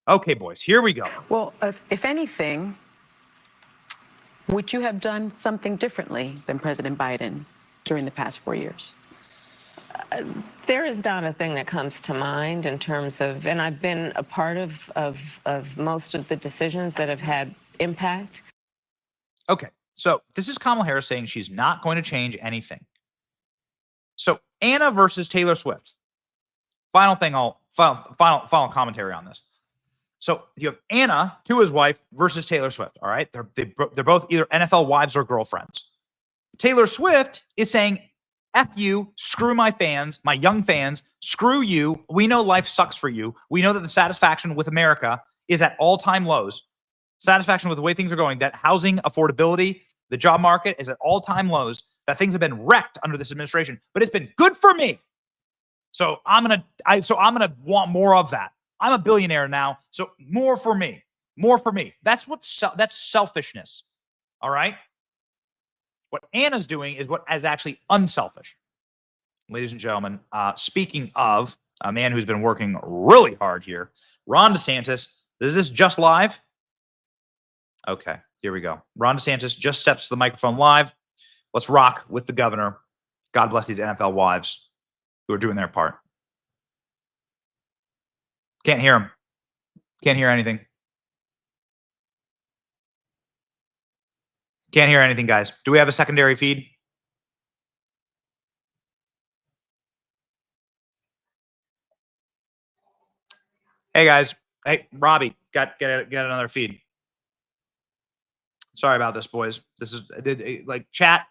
Okay, boys, here we go. Well, if anything, would you have done something differently than President Biden during the past 4 years? There is not a thing that comes to mind in terms of, and I've been a part of most of the decisions that have had impact. Okay, so this is Kamala Harris saying she's not going to change anything. So Anna versus Taylor Swift. Final commentary on this. So you have Anna, to his wife, versus Taylor Swift. All right, they're both either NFL wives or girlfriends. Taylor Swift is saying, F you, screw my fans, my young fans, screw you. We know life sucks for you. We know that the satisfaction with America is at all-time lows. Satisfaction with the way things are going, that housing affordability, the job market is at all-time lows, that things have been wrecked under this administration, but it's been good for me. So I'm gonna want more of that. I'm a billionaire now, so more for me. More for me. That's selfishness. All right? What Anna's doing is what is actually unselfish. Ladies and gentlemen, speaking of a man who's been working really hard here, Ron DeSantis. Is this just live? Okay, here we go. Ron DeSantis just steps to the microphone live. Let's rock with the governor. God bless these NFL wives who are doing their part. Can't hear him. Can't hear anything. Can't hear anything, guys. Do we have a secondary feed? Hey, guys. Hey, Robbie, get another feed. Sorry about this, boys. This is like chat.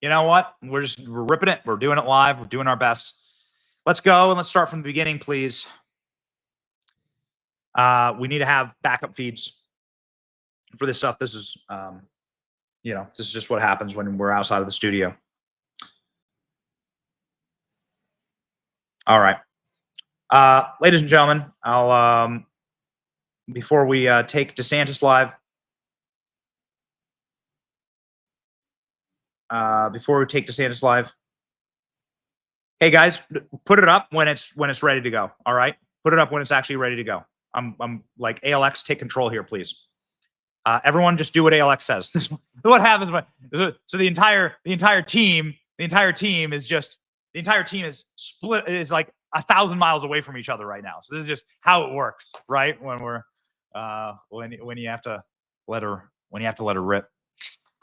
You know what? We're ripping it. We're doing it live. We're doing our best. Let's go and let's start from the beginning, please. We need to have backup feeds for this stuff. This is, this is just what happens when we're outside of the studio. All right. Ladies and gentlemen, I'll, before we take DeSantis live, hey guys, put it up when it's ready to go. All right, put it up when it's actually ready to go. I'm like, ALX, take control here, please. Everyone, just do what ALX says. This is what happens when. So the entire team is split. Is like 1,000 miles away from each other right now. So this is just how it works, right? When we're when you have to let her rip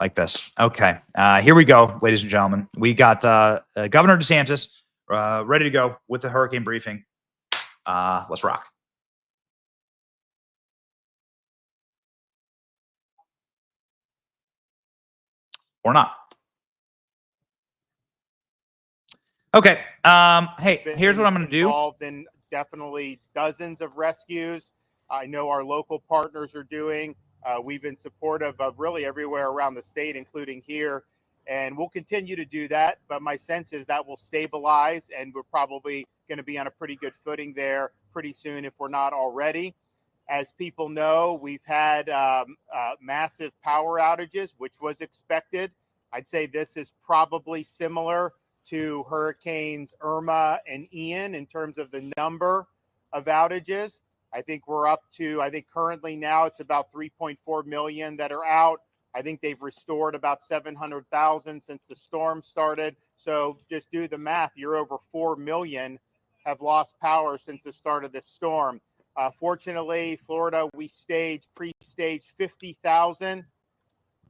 like this. Okay, here we go, ladies and gentlemen. We got Governor DeSantis ready to go with the hurricane briefing. Let's rock. Or not. Okay. Hey, here's what I'm going to do. Involved in definitely dozens of rescues. I know our local partners are doing. We've been supportive of really everywhere around the state, including here, and we'll continue to do that. But my sense is that will stabilize, and we're probably going to be on a pretty good footing there pretty soon, if we're not already. As people know, we've had massive power outages, which was expected. I'd say this is probably similar to Hurricanes Irma and Ian in terms of the number of outages. I think we're up to, currently now it's about 3.4 million that are out. I think they've restored about 700,000 since the storm started. So just do the math. You're over 4 million have lost power since the start of this storm. Fortunately, Florida, we pre-staged 50,000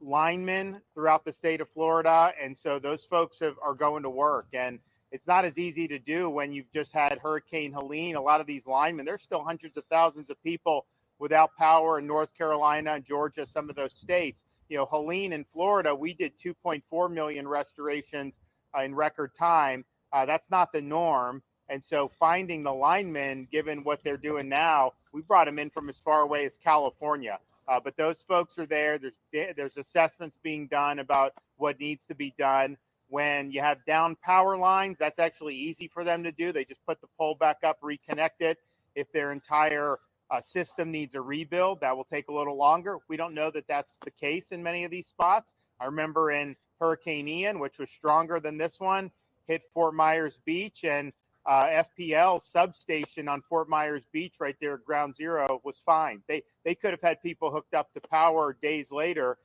linemen throughout the state of Florida. And so those folks are going to work. And it's not as easy to do when you've just had Hurricane Helene. A lot of these linemen, there's still hundreds of thousands of people without power in North Carolina and Georgia, some of those states. You know, Helene in Florida, we did 2.4 million restorations in record time. That's not the norm. And so finding the linemen, given what they're doing now, we brought them in from as far away as California. But those folks are there. There's assessments being done about what needs to be done. When you have down power lines, that's actually easy for them to do. They just put the pole back up, reconnect it. If their entire system needs a rebuild, that will take a little longer. We don't know that that's the case in many of these spots. I remember in Hurricane Ian, which was stronger than this one, hit Fort Myers Beach, and FPL substation on Fort Myers Beach right there at Ground Zero was fine. They could have had people hooked up to power days later.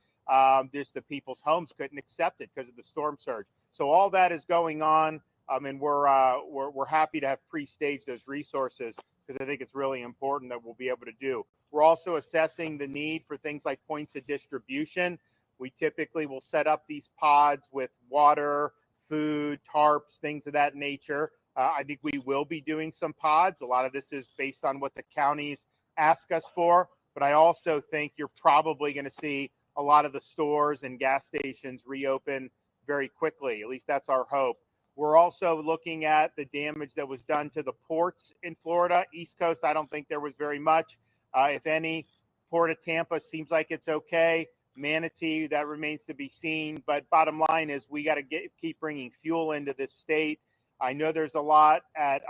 Just the people's homes couldn't accept it because of the storm surge. So all that is going on, and we're happy to have pre-staged those resources because I think it's really important that we'll be able to do. We're also assessing the need for things like points of distribution. We typically will set up these pods with water, food, tarps, things of that nature. I think we will be doing some pods. A lot of this is based on what the counties ask us for, but I also think you're probably going to see a lot of the stores and gas stations reopen very quickly. At least that's our hope. We're also looking at the damage that was done to the ports in Florida. East Coast, I don't think there was very much, if any. Port of Tampa seems like it's okay. Manatee, that remains to be seen. But bottom line is we got to keep bringing fuel into this state. I know there's a lot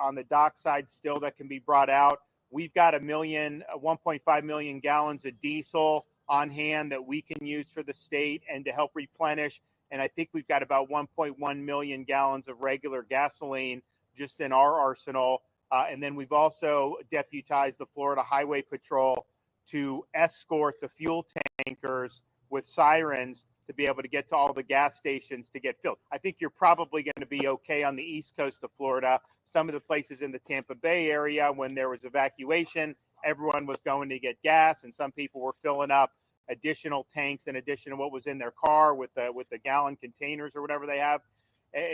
on the dock side still that can be brought out. We've got 1.5 million gallons of diesel on hand that we can use for the state and to help replenish. And I think we've got about 1.1 million gallons of regular gasoline just in our arsenal. And then we've also deputized the Florida Highway Patrol to escort the fuel tankers with sirens to be able to get to all the gas stations to get filled. I think you're probably going to be okay on the east coast of Florida. Some of the places in the Tampa Bay area, when there was evacuation, everyone was going to get gas, and some people were filling up additional tanks in addition to what was in their car with the gallon containers or whatever they have,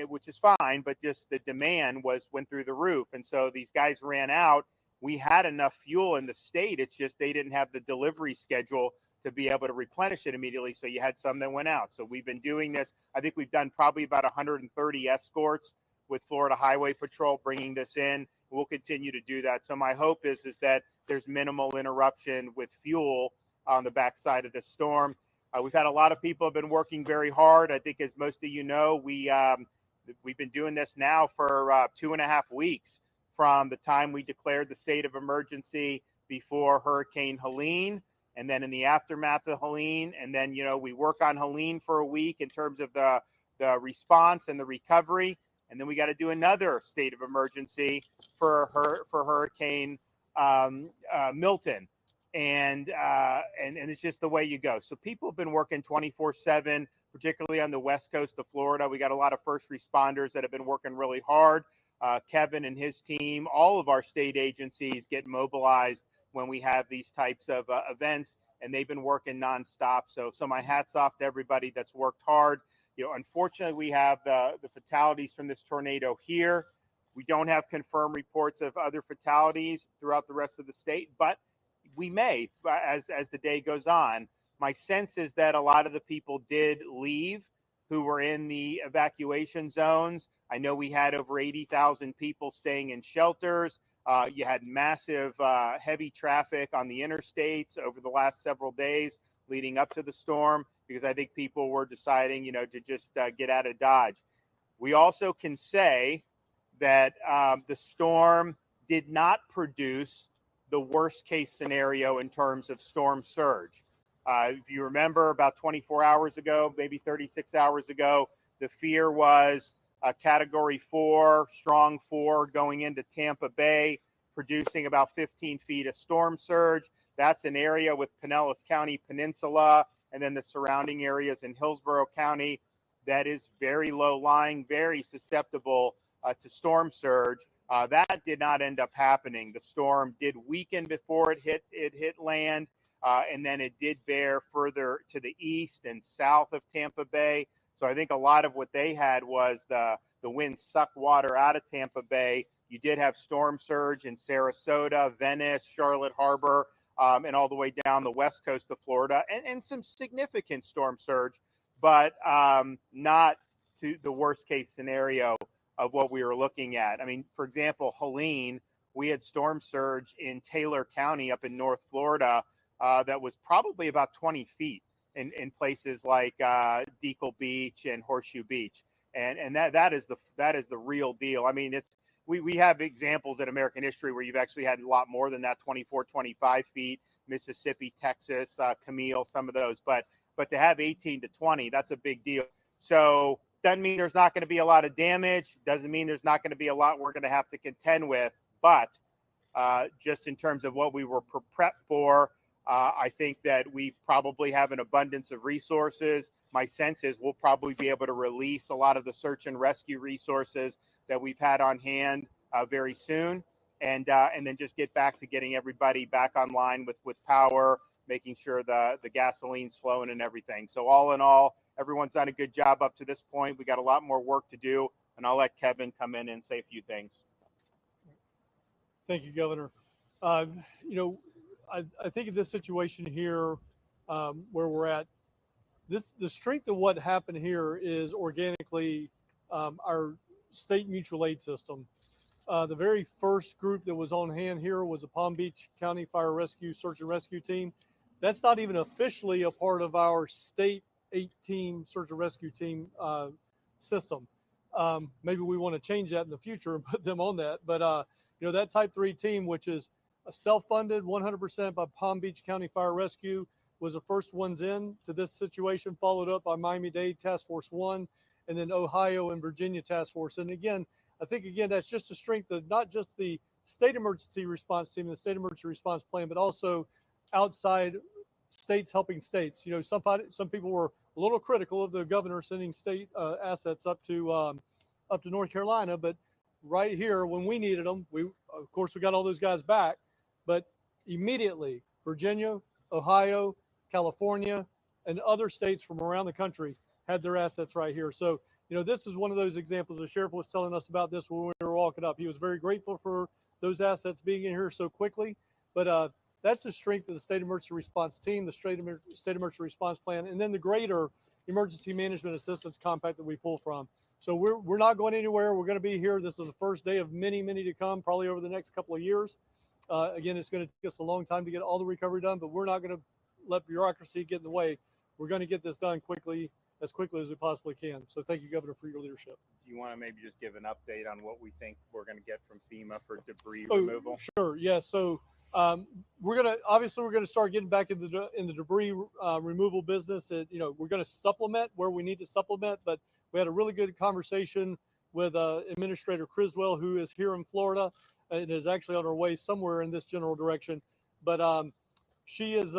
which is fine, but just the demand went through the roof. And so these guys ran out. We had enough fuel in the state. It's just they didn't have the delivery schedule to be able to replenish it immediately. So you had some that went out. So we've been doing this. I think we've done probably about 130 escorts with Florida Highway Patrol bringing this in. We'll continue to do that. So my hope is that there's minimal interruption with fuel on the backside of this storm. We've had a lot of people have been working very hard. I think, as most of you know, we've been doing this now for 2.5 weeks from the time we declared the state of emergency before Hurricane Helene. And then in the aftermath of Helene, and then, we work on Helene for a week in terms of the response and the recovery. And then we got to do another state of emergency for Hurricane Milton. And it's just the way you go. So people have been working 24/7, particularly on the west coast of Florida. We got a lot of first responders that have been working really hard. Kevin and his team, all of our state agencies get mobilized when we have these types of events, and they've been working nonstop. So my hat's off to everybody that's worked hard. Unfortunately, we have the fatalities from this tornado here. We don't have confirmed reports of other fatalities throughout the rest of the state, but we may as the day goes on. My sense is that a lot of the people did leave who were in the evacuation zones. I know we had over 80,000 people staying in shelters. You had massive heavy traffic on the interstates over the last several days leading up to the storm, because I think people were deciding, to just get out of Dodge. We also can say that the storm did not produce the worst case scenario in terms of storm surge. If you remember, about 24 hours ago, maybe 36 hours ago, the fear was a Category 4, strong 4, going into Tampa Bay, producing about 15 feet of storm surge. That's an area with Pinellas County Peninsula and then the surrounding areas in Hillsborough County that is very low lying, very susceptible to storm surge. That did not end up happening. The storm did weaken before it hit land, and then it did bear further to the east and south of Tampa Bay. So I think a lot of what they had was the wind sucked water out of Tampa Bay. You did have storm surge in Sarasota, Venice, Charlotte Harbor, and all the way down the west coast of Florida, and some significant storm surge, but not to the worst case scenario of what we were looking at. I mean, for example, Helene, we had storm surge in Taylor County up in North Florida that was probably about 20 feet in places like Deacle Beach and Horseshoe Beach. And that is the real deal. I mean, we have examples in American history where you've actually had a lot more than that, 24, 25 feet, Mississippi, Texas, Camille, some of those. But to have 18 to 20, that's a big deal. So doesn't mean there's not going to be a lot of damage. Doesn't mean there's not going to be a lot we're going to have to contend with. But just in terms of what we were prepped for, I think that we probably have an abundance of resources. My sense is we'll probably be able to release a lot of the search and rescue resources that we've had on hand very soon, and then just get back to getting everybody back online with power, making sure the gasoline's flowing and everything. So all in all, everyone's done a good job up to this point. We got a lot more work to do, and I'll let Kevin come in and say a few things. Thank you, Governor. I think in this situation here, where we're at, the strength of what happened here is organically our state mutual aid system. The very first group that was on hand here was a Palm Beach County Fire Rescue Search and Rescue Team. That's not even officially a part of our state 8-team search and rescue team system. Maybe we want to change that in the future and put them on that. But that Type 3 team, which is self-funded 100% by Palm Beach County Fire Rescue, was the first ones in to this situation, followed up by Miami-Dade Task Force 1, and then Ohio and Virginia Task Force. And again, I think, that's just a strength of not just the state emergency response team and the state emergency response plan, but also outside states helping states. Some people were a little critical of the governor sending state assets up to North Carolina, but right here, when we needed them, we got all those guys back, but immediately Virginia, Ohio, California, and other states from around the country had their assets right here. So, this is one of those examples. The sheriff was telling us about this when we were walking up. He was very grateful for those assets being in here so quickly. But that's the strength of the state emergency response team, the state emergency response plan, and then the greater emergency management assistance compact that we pull from. So we're not going anywhere. We're going to be here. This is the first day of many, many to come, probably over the next couple of years. Again, it's going to take us a long time to get all the recovery done, but we're not going to let bureaucracy get in the way. We're going to get this done as quickly as we possibly can. So thank you, Governor, for your leadership. Do you want to maybe just give an update on what we think we're going to get from FEMA for debris removal? Sure. Yeah. So we're going to start getting back in the debris removal business. We're going to supplement where we need to supplement, but we had a really good conversation with Administrator Criswell, who is here in Florida and is actually on her way somewhere in this general direction. But she is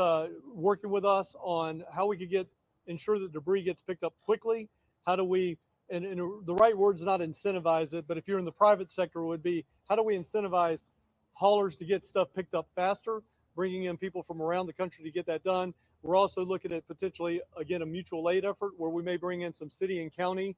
working with us on how we could ensure that debris gets picked up quickly. How do we, and the right word's not incentivize it, but if you're in the private sector, it would be, how do we incentivize haulers to get stuff picked up faster, bringing in people from around the country to get that done. We're also looking at potentially, again, a mutual aid effort where we may bring in some city and county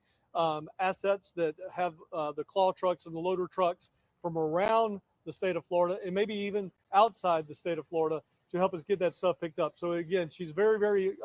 assets that have the claw trucks and the loader trucks from around the state of Florida and maybe even outside the state of Florida to help us get that stuff picked up. So again, she's very, very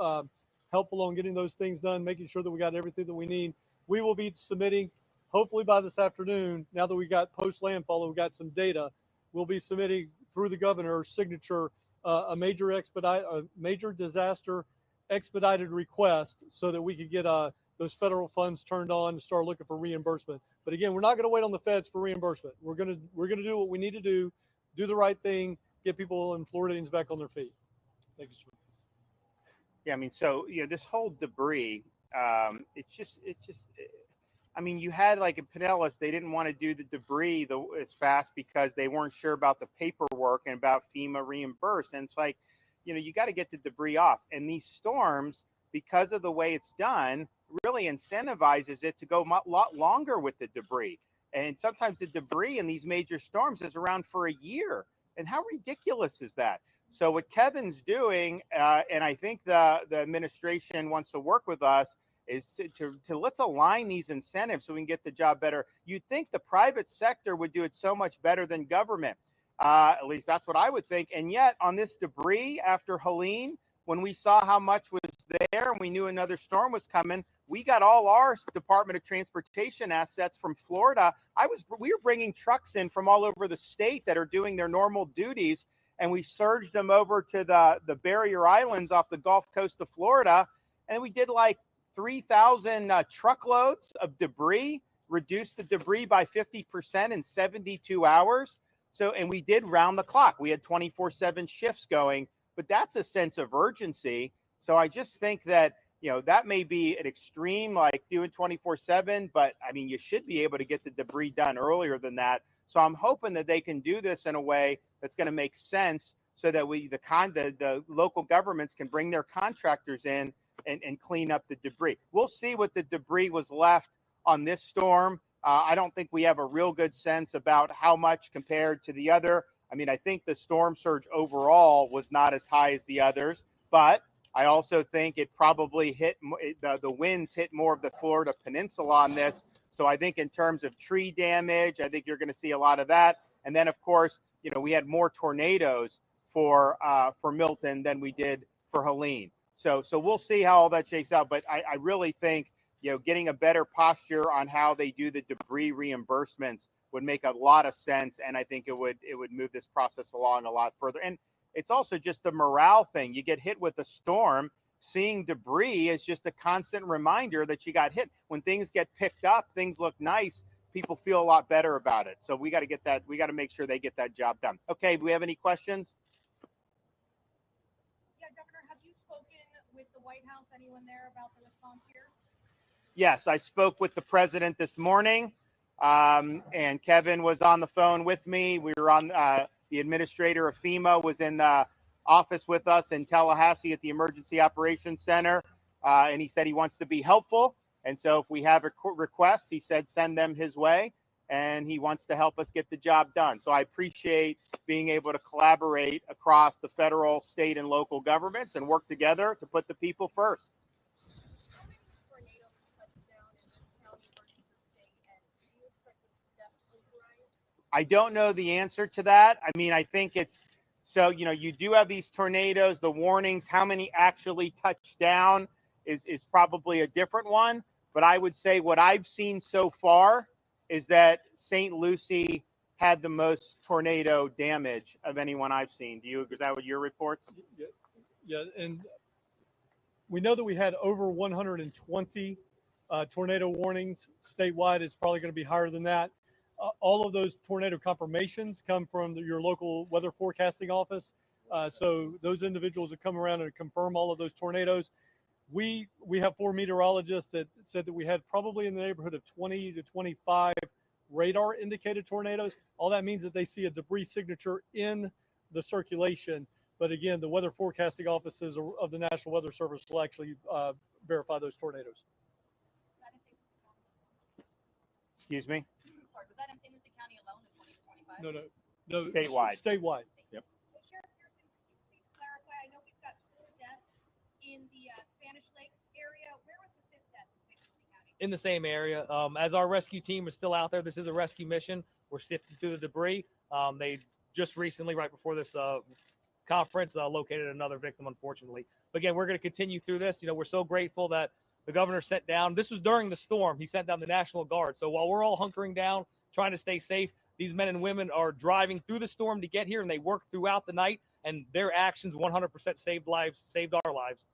helpful on getting those things done, making sure that we got everything that we need. We will be submitting, hopefully by this afternoon, now that we got post-landfall and we got some data, we'll be submitting through the governor's signature a major disaster expedited request so that we could get those federal funds turned on and start looking for reimbursement. But again, we're not going to wait on the feds for reimbursement. We're going to do what we need to do the right thing, get people and Floridians back on their feet. Thank you, sir. Yeah, I mean, so this whole debris, I mean, you had like in Pinellas, they didn't want to do the debris as fast because they weren't sure about the paperwork and about FEMA reimburse. And it's like, you got to get the debris off. And these storms, because of the way it's done, really incentivizes it to go a lot longer with the debris. And sometimes the debris in these major storms is around for a year. And how ridiculous is that? So what Kevin's doing, and I think the administration wants to work with us, is to let's align these incentives so we can get the job better. You'd think the private sector would do it so much better than government. At least that's what I would think. And yet on this debris after Helene, when we saw how much was there and we knew another storm was coming, we got all our Department of Transportation assets from Florida. We were bringing trucks in from all over the state that are doing their normal duties, and we surged them over to the barrier islands off the Gulf Coast of Florida, and we did like 3,000 truckloads of debris, reduced the debris by 50% in 72 hours. So, and we did round the clock. We had 24/7 shifts going, but that's a sense of urgency. So I just think that, that may be an extreme, like doing 24/7, but I mean, you should be able to get the debris done earlier than that. So I'm hoping that they can do this in a way that's going to make sense so that the local governments can bring their contractors in and clean up the debris. We'll see what the debris was left on this storm. I don't think we have a real good sense about how much compared to the other. I mean, I think the storm surge overall was not as high as the others, but I also think it probably hit the winds hit more of the Florida peninsula on this. So I think in terms of tree damage, I think you're going to see a lot of that. And then, of course, we had more tornadoes for Milton than we did for Helene. So we'll see how all that shakes out. But I really think, getting a better posture on how they do the debris reimbursements would make a lot of sense. And I think it would move this process along a lot further. And it's also just a morale thing. You get hit with a storm, seeing debris is just a constant reminder that you got hit. When things get picked up, things look nice, people feel a lot better about it. So we got to get that. We got to make sure they get that job done. Okay, do we have any questions? Yeah, Governor, have you spoken with the White House, anyone there, about the response here? Yes, I spoke with the president this morning, and Kevin was on the phone with me. We were on, the administrator of FEMA was in the office with us in Tallahassee at the Emergency Operations Center, and he said he wants to be helpful. And so if we have requests, he said send them his way, and he wants to help us get the job done. So I appreciate being able to collaborate across the federal, state, and local governments and work together to put the people first. I don't know the answer to that. I mean, I think it's so, you do have these tornadoes, the warnings, how many actually touch down is probably a different one. But I would say what I've seen so far is that St. Lucie had the most tornado damage of anyone I've seen. Is that what your reports? Yeah, and we know that we had over 120 tornado warnings statewide. It's probably going to be higher than that. All of those tornado confirmations come from your local weather forecasting office. So those individuals that come around and confirm all of those tornadoes. We have 4 meteorologists that said that we had probably in the neighborhood of 20 to 25 radar indicated tornadoes. All that means that they see a debris signature in the circulation. But again, the weather forecasting offices of the National Weather Service will actually verify those tornadoes. Excuse me? Sorry, was that in St. Lucie County alone, the 20 to 25? No. Statewide. Statewide. Yep. Hey, Sheriff Pearson, could you please clarify? I know we've got 4 deaths in the Spanish Lakes area. Where was the 5th death in St. Lucie County? In the same area. As our rescue team is still out there, this is a rescue mission. We're sifting through the debris. They just recently, right before this conference, located another victim, unfortunately. But again, we're going to continue through this. We're so grateful that the governor sent down, this was during the storm, he sent down the National Guard. So while we're all hunkering down, trying to stay safe, these men and women are driving through the storm to get here, and they work throughout the night, and their actions 100% saved lives, saved our lives.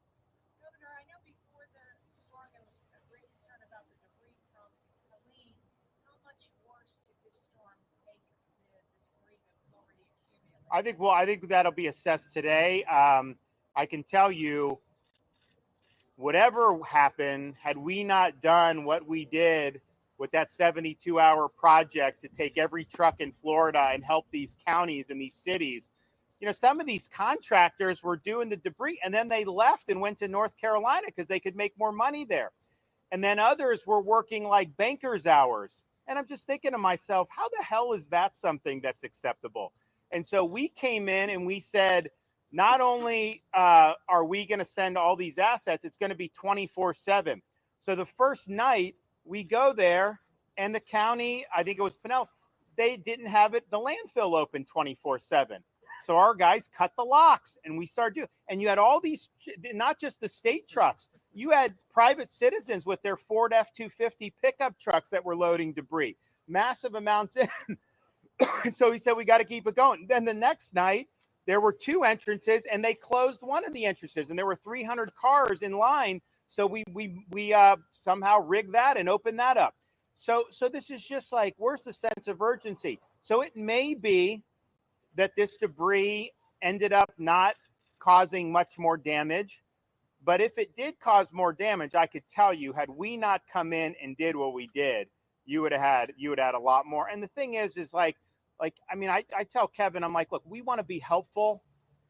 Governor, I know before the storm there was a great concern about the debris from Helene. How much worse did this storm make the debris that was already accumulated? I think that'll be assessed today. I can tell you, whatever happened, had we not done what we did with that 72-hour project to take every truck in Florida and help these counties and these cities, some of these contractors were doing the debris and then they left and went to North Carolina because they could make more money there. And then others were working like bankers' hours And I'm just thinking to myself, how the hell is that something that's acceptable? And so we came in and we said, not only are we going to send all these assets, it's going to be 24/7. So the first night we go there, and the county, I think it was Pinellas, they didn't have the landfill open 24/7. So our guys cut the locks, and we started doing. And you had all these, not just the state trucks, you had private citizens with their Ford F-250 pickup trucks that were loading debris, massive amounts in. So he said, we got to keep it going. Then the next night, there were 2 entrances, and they closed one of the entrances, and there were 300 cars in line. So we somehow rigged that and opened that up. So this is just like, where's the sense of urgency? So it may be that this debris ended up not causing much more damage. But if it did cause more damage, I could tell you, had we not come in and did what we did, you would have had a lot more. And the thing is like, I mean, I tell Kevin, I'm like, look, we want to be helpful,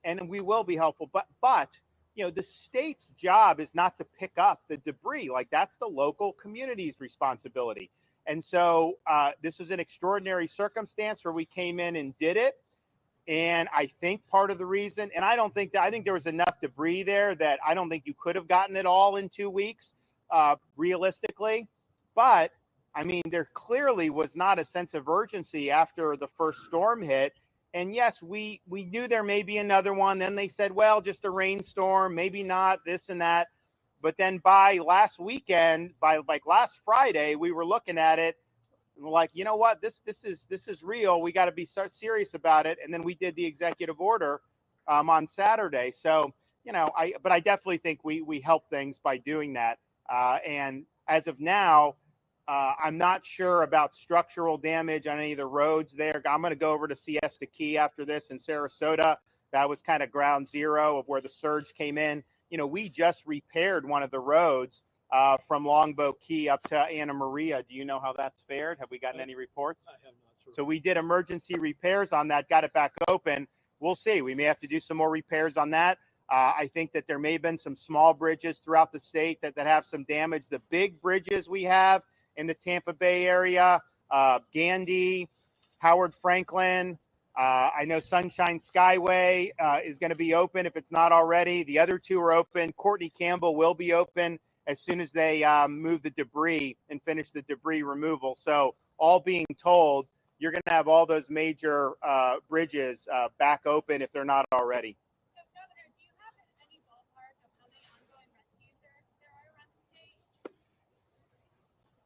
and we will be helpful. But you know, the state's job is not to pick up the debris. Like, that's the local community's responsibility. And so this was an extraordinary circumstance where we came in and did it. And I think part of the reason, and I think there was enough debris there that I don't think you could have gotten it all in 2 weeks, realistically. But I mean, there clearly was not a sense of urgency after the first storm hit. And yes, we knew there may be another one. Then they said, well, just a rainstorm, maybe not, this and that. But then by last weekend, by like last Friday, we were looking at it. Like, you know what, this is real. We got to start serious about it. And then we did the executive order on Saturday. So, you know, but I definitely think we help things by doing that. And as of now, I'm not sure about structural damage on any of the roads there. I'm going to go over to Siesta Key after this in Sarasota. That was kind of ground zero of where the surge came in. You know, we just repaired one of the roads from Longboat Key up to Anna Maria. Do you know how that's fared? Have we gotten any reports? I have not. Sure. So we did emergency repairs on that, got it back open. We'll see. We may have to do some more repairs on that. I think that there may have been some small bridges throughout the state that have some damage. The big bridges we have in the Tampa Bay area, Gandy, Howard Franklin. I know Sunshine Skyway is going to be open if it's not already. The other 2 are open. Courtney Campbell will be open as soon as they move the debris and finish the debris removal. So all being told, you're going to have all those major bridges back open if they're not already. So, Governor, do you have any ballpark of how many ongoing rescues there are around the state?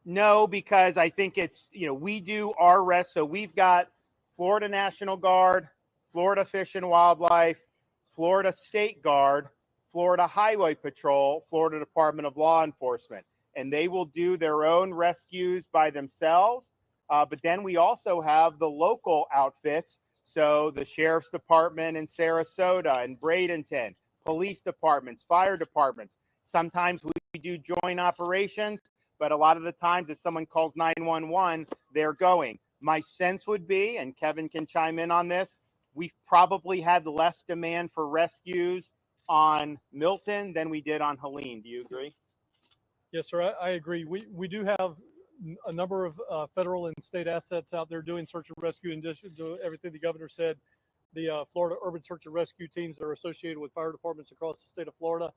No, because I think it's, you know, we do our rest. So we've got Florida National Guard, Florida Fish and Wildlife, Florida State Guard, Florida Highway Patrol, Florida Department of Law Enforcement, and they will do their own rescues by themselves. But then we also have the local outfits. So the Sheriff's Department in Sarasota and Bradenton, police departments, fire departments. Sometimes we do joint operations, but a lot of the times if someone calls 911, they're going. My sense would be, and Kevin can chime in on this, we've probably had less demand for rescues on Milton than we did on Helene. Do you agree? Yes, sir. I agree. We do have a number of federal and state assets out there doing search and rescue. In addition to everything the governor said, the Florida Urban Search and Rescue teams that are associated with fire departments across the state of Florida.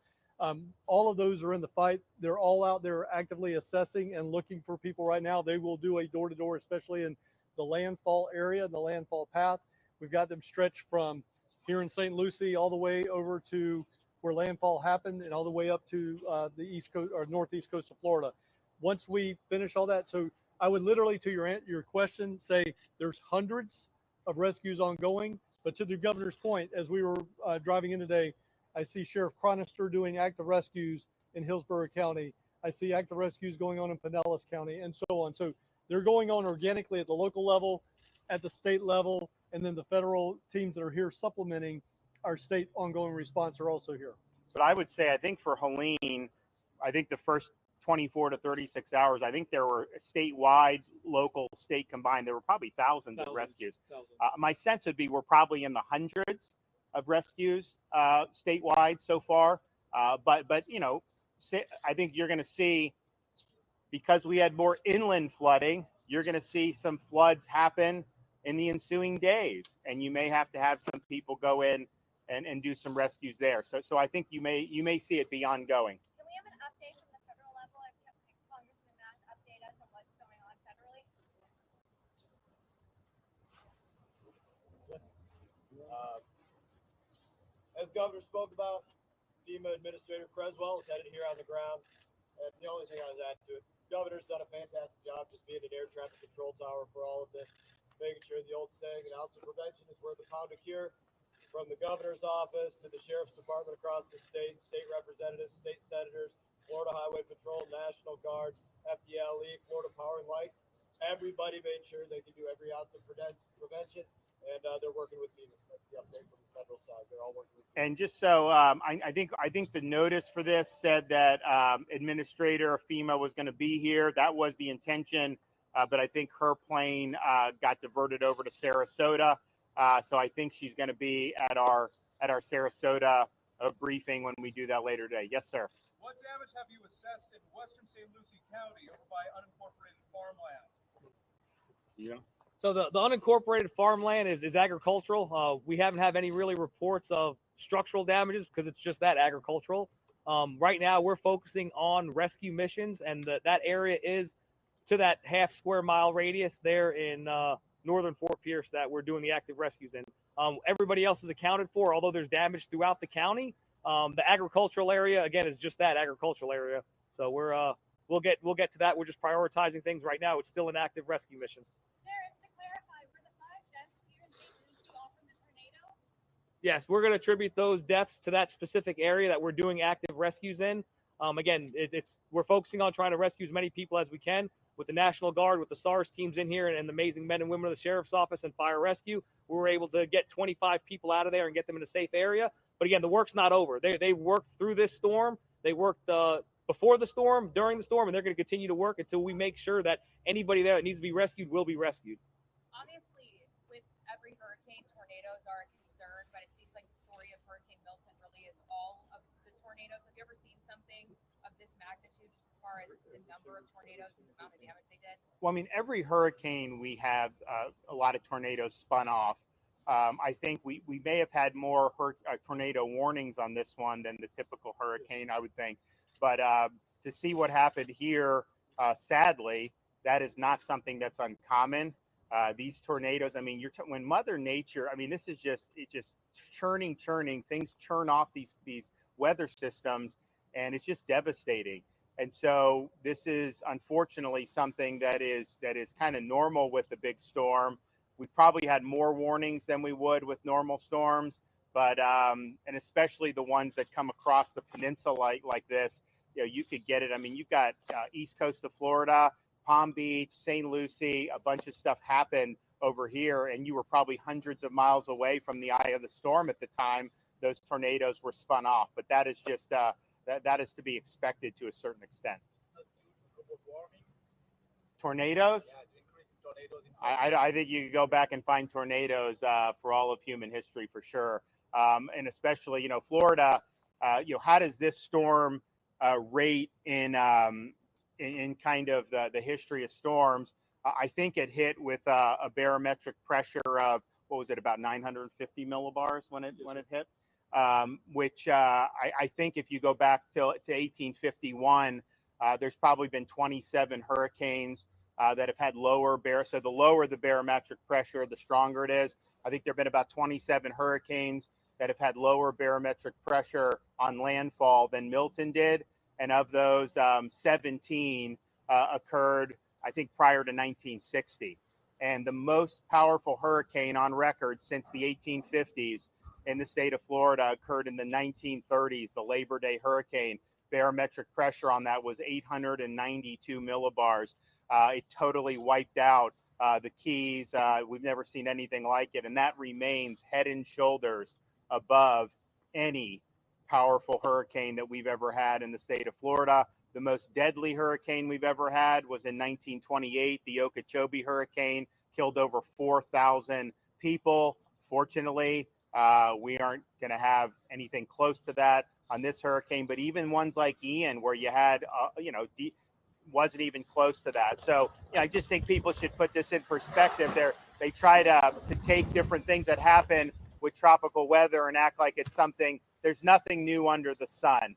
All of those are in the fight. They're all out there actively assessing and looking for people right now. They will do a door-to-door, especially in the landfall area, the landfall path. We've got them stretched from here in St. Lucie all the way over to where landfall happened and all the way up to the east coast or northeast coast of Florida. Once we finish all that, so I would literally, to your question, say there's hundreds of rescues ongoing. But to the governor's point, as we were driving in today, I see Sheriff Chronister doing active rescues in Hillsborough County. I see active rescues going on in Pinellas County and so on. So they're going on organically at the local level, at the state level, and then the federal teams that are here supplementing our state ongoing response are also here. But I would say, I think for Helene, I think the first 24 to 36 hours, I think there were statewide, local, state combined, there were probably thousands of rescues. My sense would be we're probably in the hundreds of rescues statewide so far. But you know, I think you're going to see, because we had more inland flooding, you're going to see some floods happen in the ensuing days, and you may have to have some people go in and do some rescues there. So I think you may see it be ongoing. Can we have an update from the federal level? Congressman Mass update us on what's going on federally? As Governor spoke about, FEMA Administrator Creswell is headed here on the ground. And the only thing I was add to it, Governor's done a fantastic job just being an air traffic control tower for all of this, making sure the old saying, an ounce of prevention is worth a pound of cure. From the governor's office to the sheriff's department across the state, state representatives, state senators, Florida Highway Patrol, National Guard, FDLE, Florida Power and Light, everybody made sure they could do every ounce of prevention, and they're working with FEMA. That's the update from the federal side. They're all working with FEMA. And just so I think the notice for this said that Administrator FEMA was going to be here. That was the intention, but I think her plane got diverted over to Sarasota. So I think she's going to be at our Sarasota briefing when we do that later today. Yes, sir. What damage have you assessed in western St. Lucie County over by unincorporated farmland? Yeah. So the unincorporated farmland is agricultural. We haven't had any really reports of structural damages because it's just that agricultural. Right now we're focusing on rescue missions, and that area is to that half square mile radius there in northern Fort Pierce that we're doing the active rescues in. Everybody else is accounted for, although there's damage throughout the county. The agricultural area, again, is just that agricultural area. So we'll get to that. We're just prioritizing things right now. It's still an active rescue mission. Sheriff, to clarify, were the 5 deaths here in St. Lucie all from the tornado? Yes, we're going to attribute those deaths to that specific area that we're doing active rescues in. Again, we're focusing on trying to rescue as many people as we can. With the National Guard, with the SARS teams in here, and the amazing men and women of the Sheriff's Office and Fire Rescue, we were able to get 25 people out of there and get them in a safe area. But again, the work's not over. They worked through this storm. They worked before the storm, during the storm, and they're going to continue to work until we make sure that anybody there that needs to be rescued will be rescued. Obviously, with every hurricane, tornadoes are a concern, but it seems like the story of Hurricane Milton really is all of the tornadoes. Have you ever seen something of this magnitude as far as the number of tornadoes and the amount of damage they did? Well, I mean, every hurricane we have a lot of tornadoes spun off. I think we may have had more tornado warnings on this one than the typical hurricane, I would think. But to see what happened here, sadly, that is not something that's uncommon. These tornadoes, I mean, when Mother Nature, I mean, this is just churning. Things churn off these weather systems, and it's just devastating. And so this is unfortunately something that is kind of normal with the big storm. We probably had more warnings than we would with normal storms, but and especially the ones that come across the peninsula like this, you know, you could get it. I mean, you've got east coast of Florida, Palm Beach, St. Lucie, a bunch of stuff happened over here, and you were probably hundreds of miles away from the eye of the storm at the time those tornadoes were spun off. But that is just that is to be expected to a certain extent. Tornadoes? I think you could go back and find tornadoes for all of human history for sure. And especially, you know, Florida, you know, how does this storm rate in kind of the history of storms? I think it hit with a barometric pressure of, what was it, about 950 millibars when it hit? Which I think if you go back to 1851, there's probably been 27 hurricanes that have had lower so the lower the barometric pressure, the stronger it is. I think there have been about 27 hurricanes that have had lower barometric pressure on landfall than Milton did. And of those, 17 occurred, I think, prior to 1960. And the most powerful hurricane on record since the 1850s in the state of Florida occurred in the 1930s, the Labor Day hurricane. Barometric pressure on that was 892 millibars. It totally wiped out the Keys. We've never seen anything like it. And that remains head and shoulders above any powerful hurricane that we've ever had in the state of Florida. The most deadly hurricane we've ever had was in 1928, the Okeechobee hurricane, killed over 4,000 people. Fortunately, we aren't going to have anything close to that on this hurricane. But even ones like Ian, where you had, you know, wasn't even close to that. So I just think people should put this in perspective. They try to take different things that happen with tropical weather and act like it's something. There's nothing new under the sun.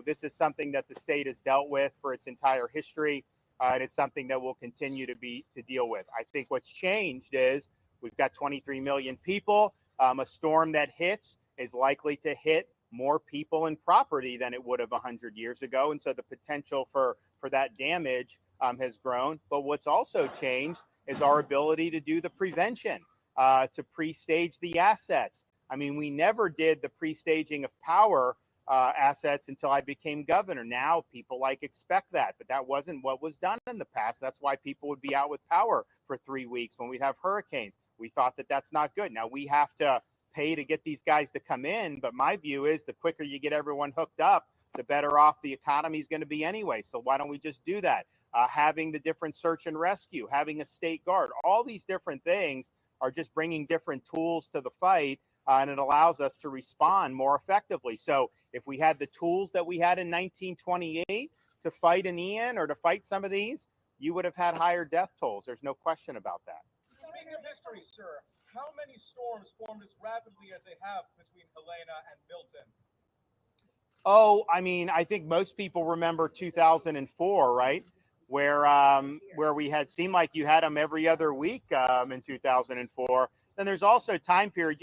This is something that the state has dealt with for its entire history, and it's something that we'll continue to deal with. I think what's changed is we've got 23 million people. A storm that hits is likely to hit more people and property than it would have 100 years ago, and so the potential for that damage has grown. But what's also changed is our ability to do the prevention, to pre-stage the assets. I mean, we never did the pre-staging of power assets until I became governor. Now people expect that, but that wasn't what was done in the past. That's why people would be out with power for 3 weeks when we'd have hurricanes. We thought that that's not good. Now we have to pay to get these guys to come in, but my view is the quicker you get everyone hooked up, the better off the economy is going to be anyway. So why don't we just do that? Having the different search and rescue, having a state guard, all these different things are just bringing different tools to the fight, and it allows us to respond more effectively. So if we had the tools that we had in 1928 to fight an Ian or to fight some of these, you would have had higher death tolls. There's no question about that. Speaking of history, sir, how many storms formed as rapidly as they have between Helena and Milton? Oh, I mean, I think most people remember 2004, right? Where we had seemed like you had them every other week in 2004. Then there's also time period,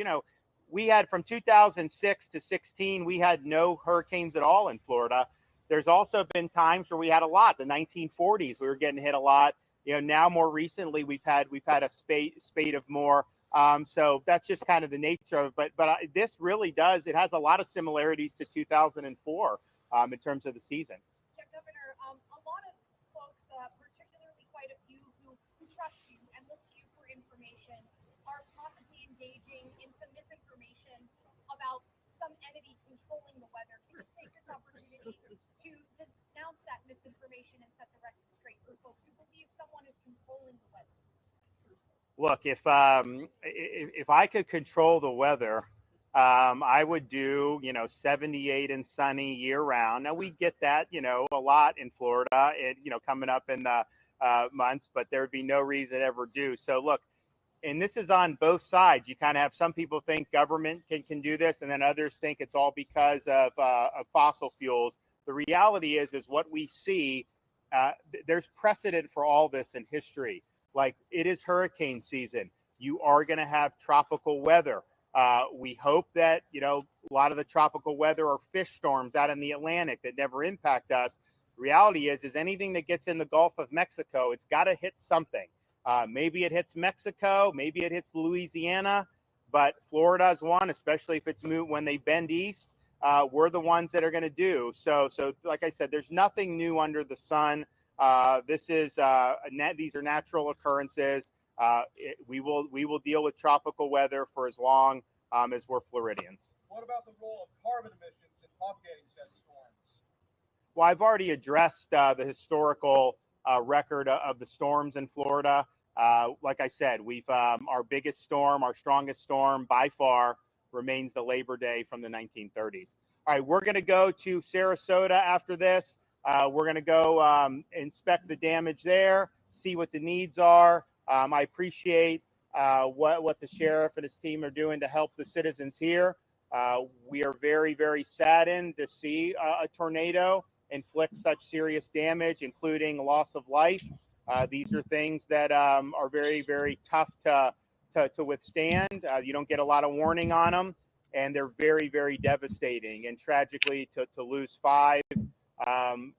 we had from 2006 to 16, we had no hurricanes at all in Florida. There's also been times where we had a lot. The 1940s, we were getting hit a lot. Now more recently, we've had a spate of more. So that's just kind of the nature of it. But this really does. It has a lot of similarities to 2004 in terms of the season. Yeah, Governor, a lot of folks, particularly quite a few who trust you and look to you for information, are possibly engaging in some misinformation about some entity controlling the weather. Can you take this opportunity to denounce that misinformation and set the record straight for folks who believe someone is controlling the weather? Look, if I could control the weather, I would do 78 and sunny year round. Now we get that a lot in Florida, coming up in the months, but there would be no reason to ever do. So look, and this is on both sides. You kind of have some people think government can do this, and then others think it's all because of fossil fuels. The reality is what we see. There's precedent for all this in history. Like, it is hurricane season. You are going to have tropical weather. We hope that, a lot of the tropical weather are fish storms out in the Atlantic that never impact us. The reality is anything that gets in the Gulf of Mexico, it's got to hit something. Maybe it hits Mexico, maybe it hits Louisiana, but Florida is one, especially if it's when they bend east. We're the ones that are going to do. So like I said, there's nothing new under the sun. These are natural occurrences. We will deal with tropical weather for as long as we're Floridians. What about the role of carbon emissions in propagating said storms? Well, I've already addressed the historical record of the storms in Florida. Like I said, we've our biggest storm, our strongest storm by far remains the Labor Day from the 1930s. All right, we're going to go to Sarasota after this. We're going to go inspect the damage there, see what the needs are. I appreciate what the sheriff and his team are doing to help the citizens here. We are very, very saddened to see a tornado inflict such serious damage, including loss of life. These are things that are very, very tough to withstand. You don't get a lot of warning on them, and they're very, very devastating. And tragically, to lose 5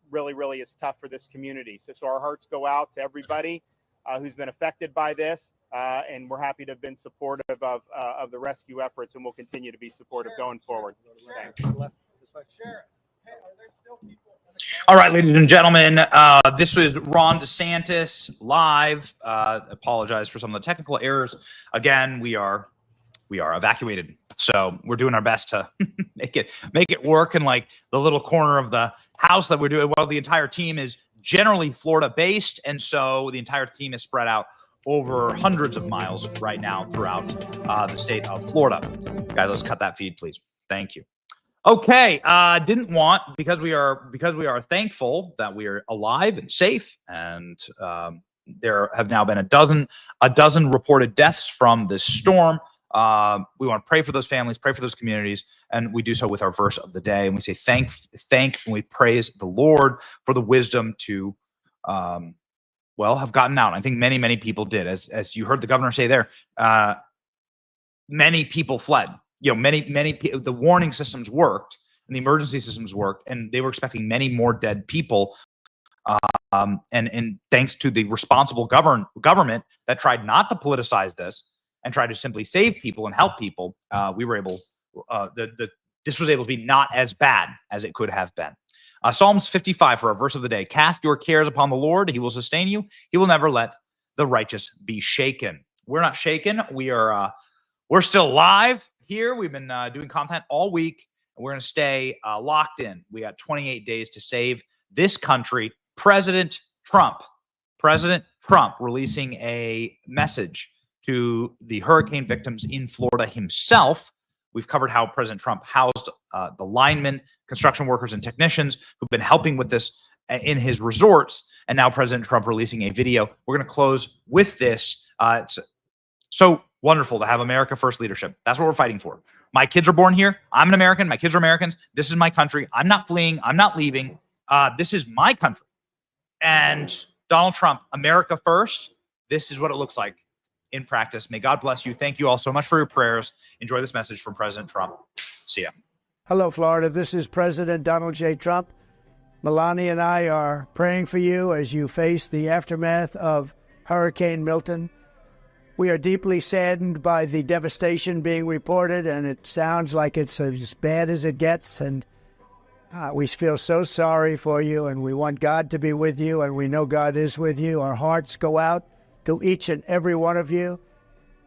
really, really is tough for this community. So our hearts go out to everybody who's been affected by this, and we're happy to have been supportive of the rescue efforts, and we'll continue to be supportive going forward. Thanks. All right, ladies and gentlemen, this is Ron DeSantis live. Apologize for some of the technical errors. Again, we are evacuated, so we're doing our best to make it work in like the little corner of the house that we're doing. Well, the entire team is generally Florida based, and so the entire team is spread out over hundreds of miles right now throughout the state of Florida. Guys, let's cut that feed, please. Thank you. Okay, didn't want because we are thankful that we are alive and safe, and there have now been a dozen reported deaths from this storm. We want to pray for those families, pray for those communities, and we do so with our verse of the day. And we say thank, and we praise the Lord for the wisdom to, have gotten out. I think many people did, as you heard the governor say there. Many people fled. Many the warning systems worked and the emergency systems worked, and they were expecting many more dead people. And thanks to the responsible government that tried not to politicize this and tried to simply save people and help people, we were able. This was able to be not as bad as it could have been. Psalms 55 for our verse of the day: "Cast your cares upon the Lord; He will sustain you. He will never let the righteous be shaken." We're not shaken. We're still live here. We've been doing content all week, and we're going to stay locked in. We got 28 days to save this country. President Trump releasing a message to the hurricane victims in Florida himself. We've covered how President Trump housed the linemen, construction workers, and technicians who've been helping with this in his resorts. And now President Trump releasing a video. We're going to close with this. It's so wonderful to have America First leadership. That's what we're fighting for. My kids are born here. I'm an American. My kids are Americans. This is my country. I'm not fleeing. I'm not leaving. This is my country. And Donald Trump, America First, this is what it looks like in practice. May God bless you. Thank you all so much for your prayers. Enjoy this message from President Trump. See ya. Hello, Florida. This is President Donald J. Trump. Melania and I are praying for you as you face the aftermath of Hurricane Milton. We are deeply saddened by the devastation being reported, and it sounds like it's as bad as it gets. And we feel so sorry for you, and we want God to be with you, and we know God is with you. Our hearts go out to each and every one of you.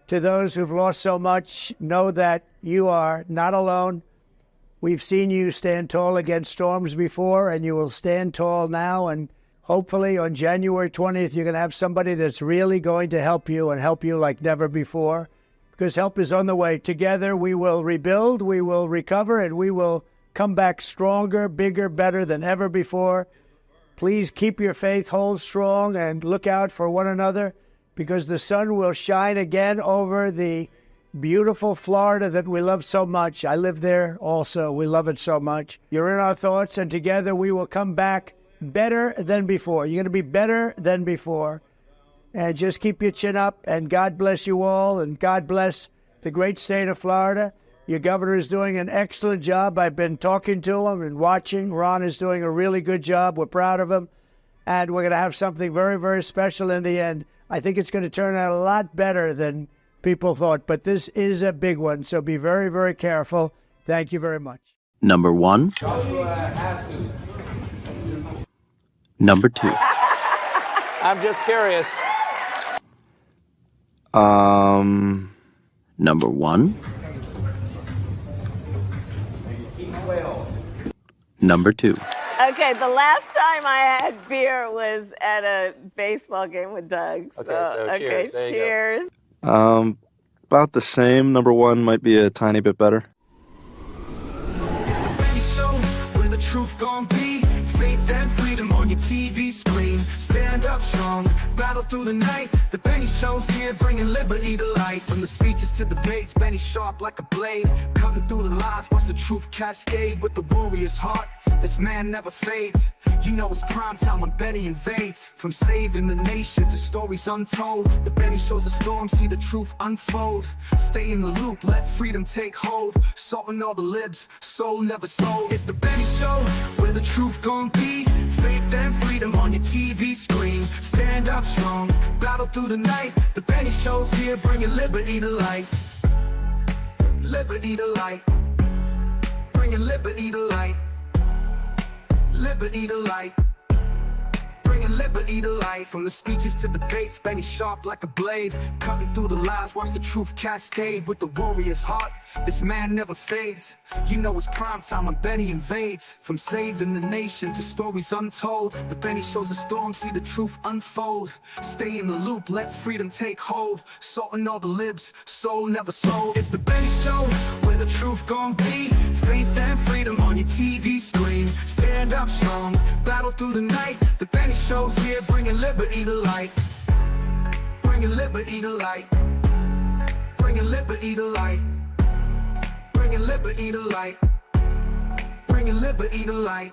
To those who've lost so much, know that you are not alone. We've seen you stand tall against storms before, and you will stand tall now. And hopefully on January 20th, you're going to have somebody that's really going to help you and help you like never before, because help is on the way. Together, we will rebuild, we will recover, and we will come back stronger, bigger, better than ever before. Please keep your faith, hold strong, and look out for one another, because the sun will shine again over the beautiful Florida that we love so much. I live there also. We love it so much. You're in our thoughts, and together we will come back better than before. You're going to be better than before. And just keep your chin up, and God bless you all, and God bless the great state of Florida. Your governor is doing an excellent job. I've been talking to him and watching. Ron is doing a really good job. We're proud of him. And we're going to have something very, very special in the end. I think it's going to turn out a lot better than people thought. But this is a big one, so be very, very careful. Thank you very much. Number 1. Number 2. I'm just curious. Number 1. Number 2. Okay, the last time I had beer was at a baseball game with Doug. So cheers. There you go. Cheers. About the same. Number 1 might be a tiny bit better. Where the truth gon' be, faith and freedom on your TV screen. Stand up strong, battle through the night. The Benny Show's here, bringing liberty to life. From the speeches to debates, Benny sharp like a blade, cutting through the lies, watch the truth cascade. With the warrior's heart, this man never fades. You know it's prime time when Benny invades. From saving the nation to stories untold, the Benny Show's a storm, see the truth unfold. Stay in the loop, let freedom take hold. Salting all the libs, soul never sold. It's the Benny Show, where the truth gon' be, faith and freedom on your TV screen. Stand up strong, battle through the night. The Benny Show's here, bringing liberty to light. Liberty to light, bringing liberty to light. Liberty to light, bringing liberty to life. From the speeches to debates, Benny sharp like a blade, cutting through the lies, watch the truth cascade. With the warrior's heart, this man never fades. You know it's prime time when Benny invades. From saving the nation to stories untold, the Benny Show's a storm, see the truth unfold. Stay in the loop, let freedom take hold. Salting all the libs, soul never sold. It's the Benny Show, where the the truth gon' be. Faith and freedom on your TV screen. Stand up strong, battle through the night. The Benny Show's here, bringing liberty to light. Bringing liberty to light. Bringing liberty to light. Bringing liberty to light. Bringing liberty to light.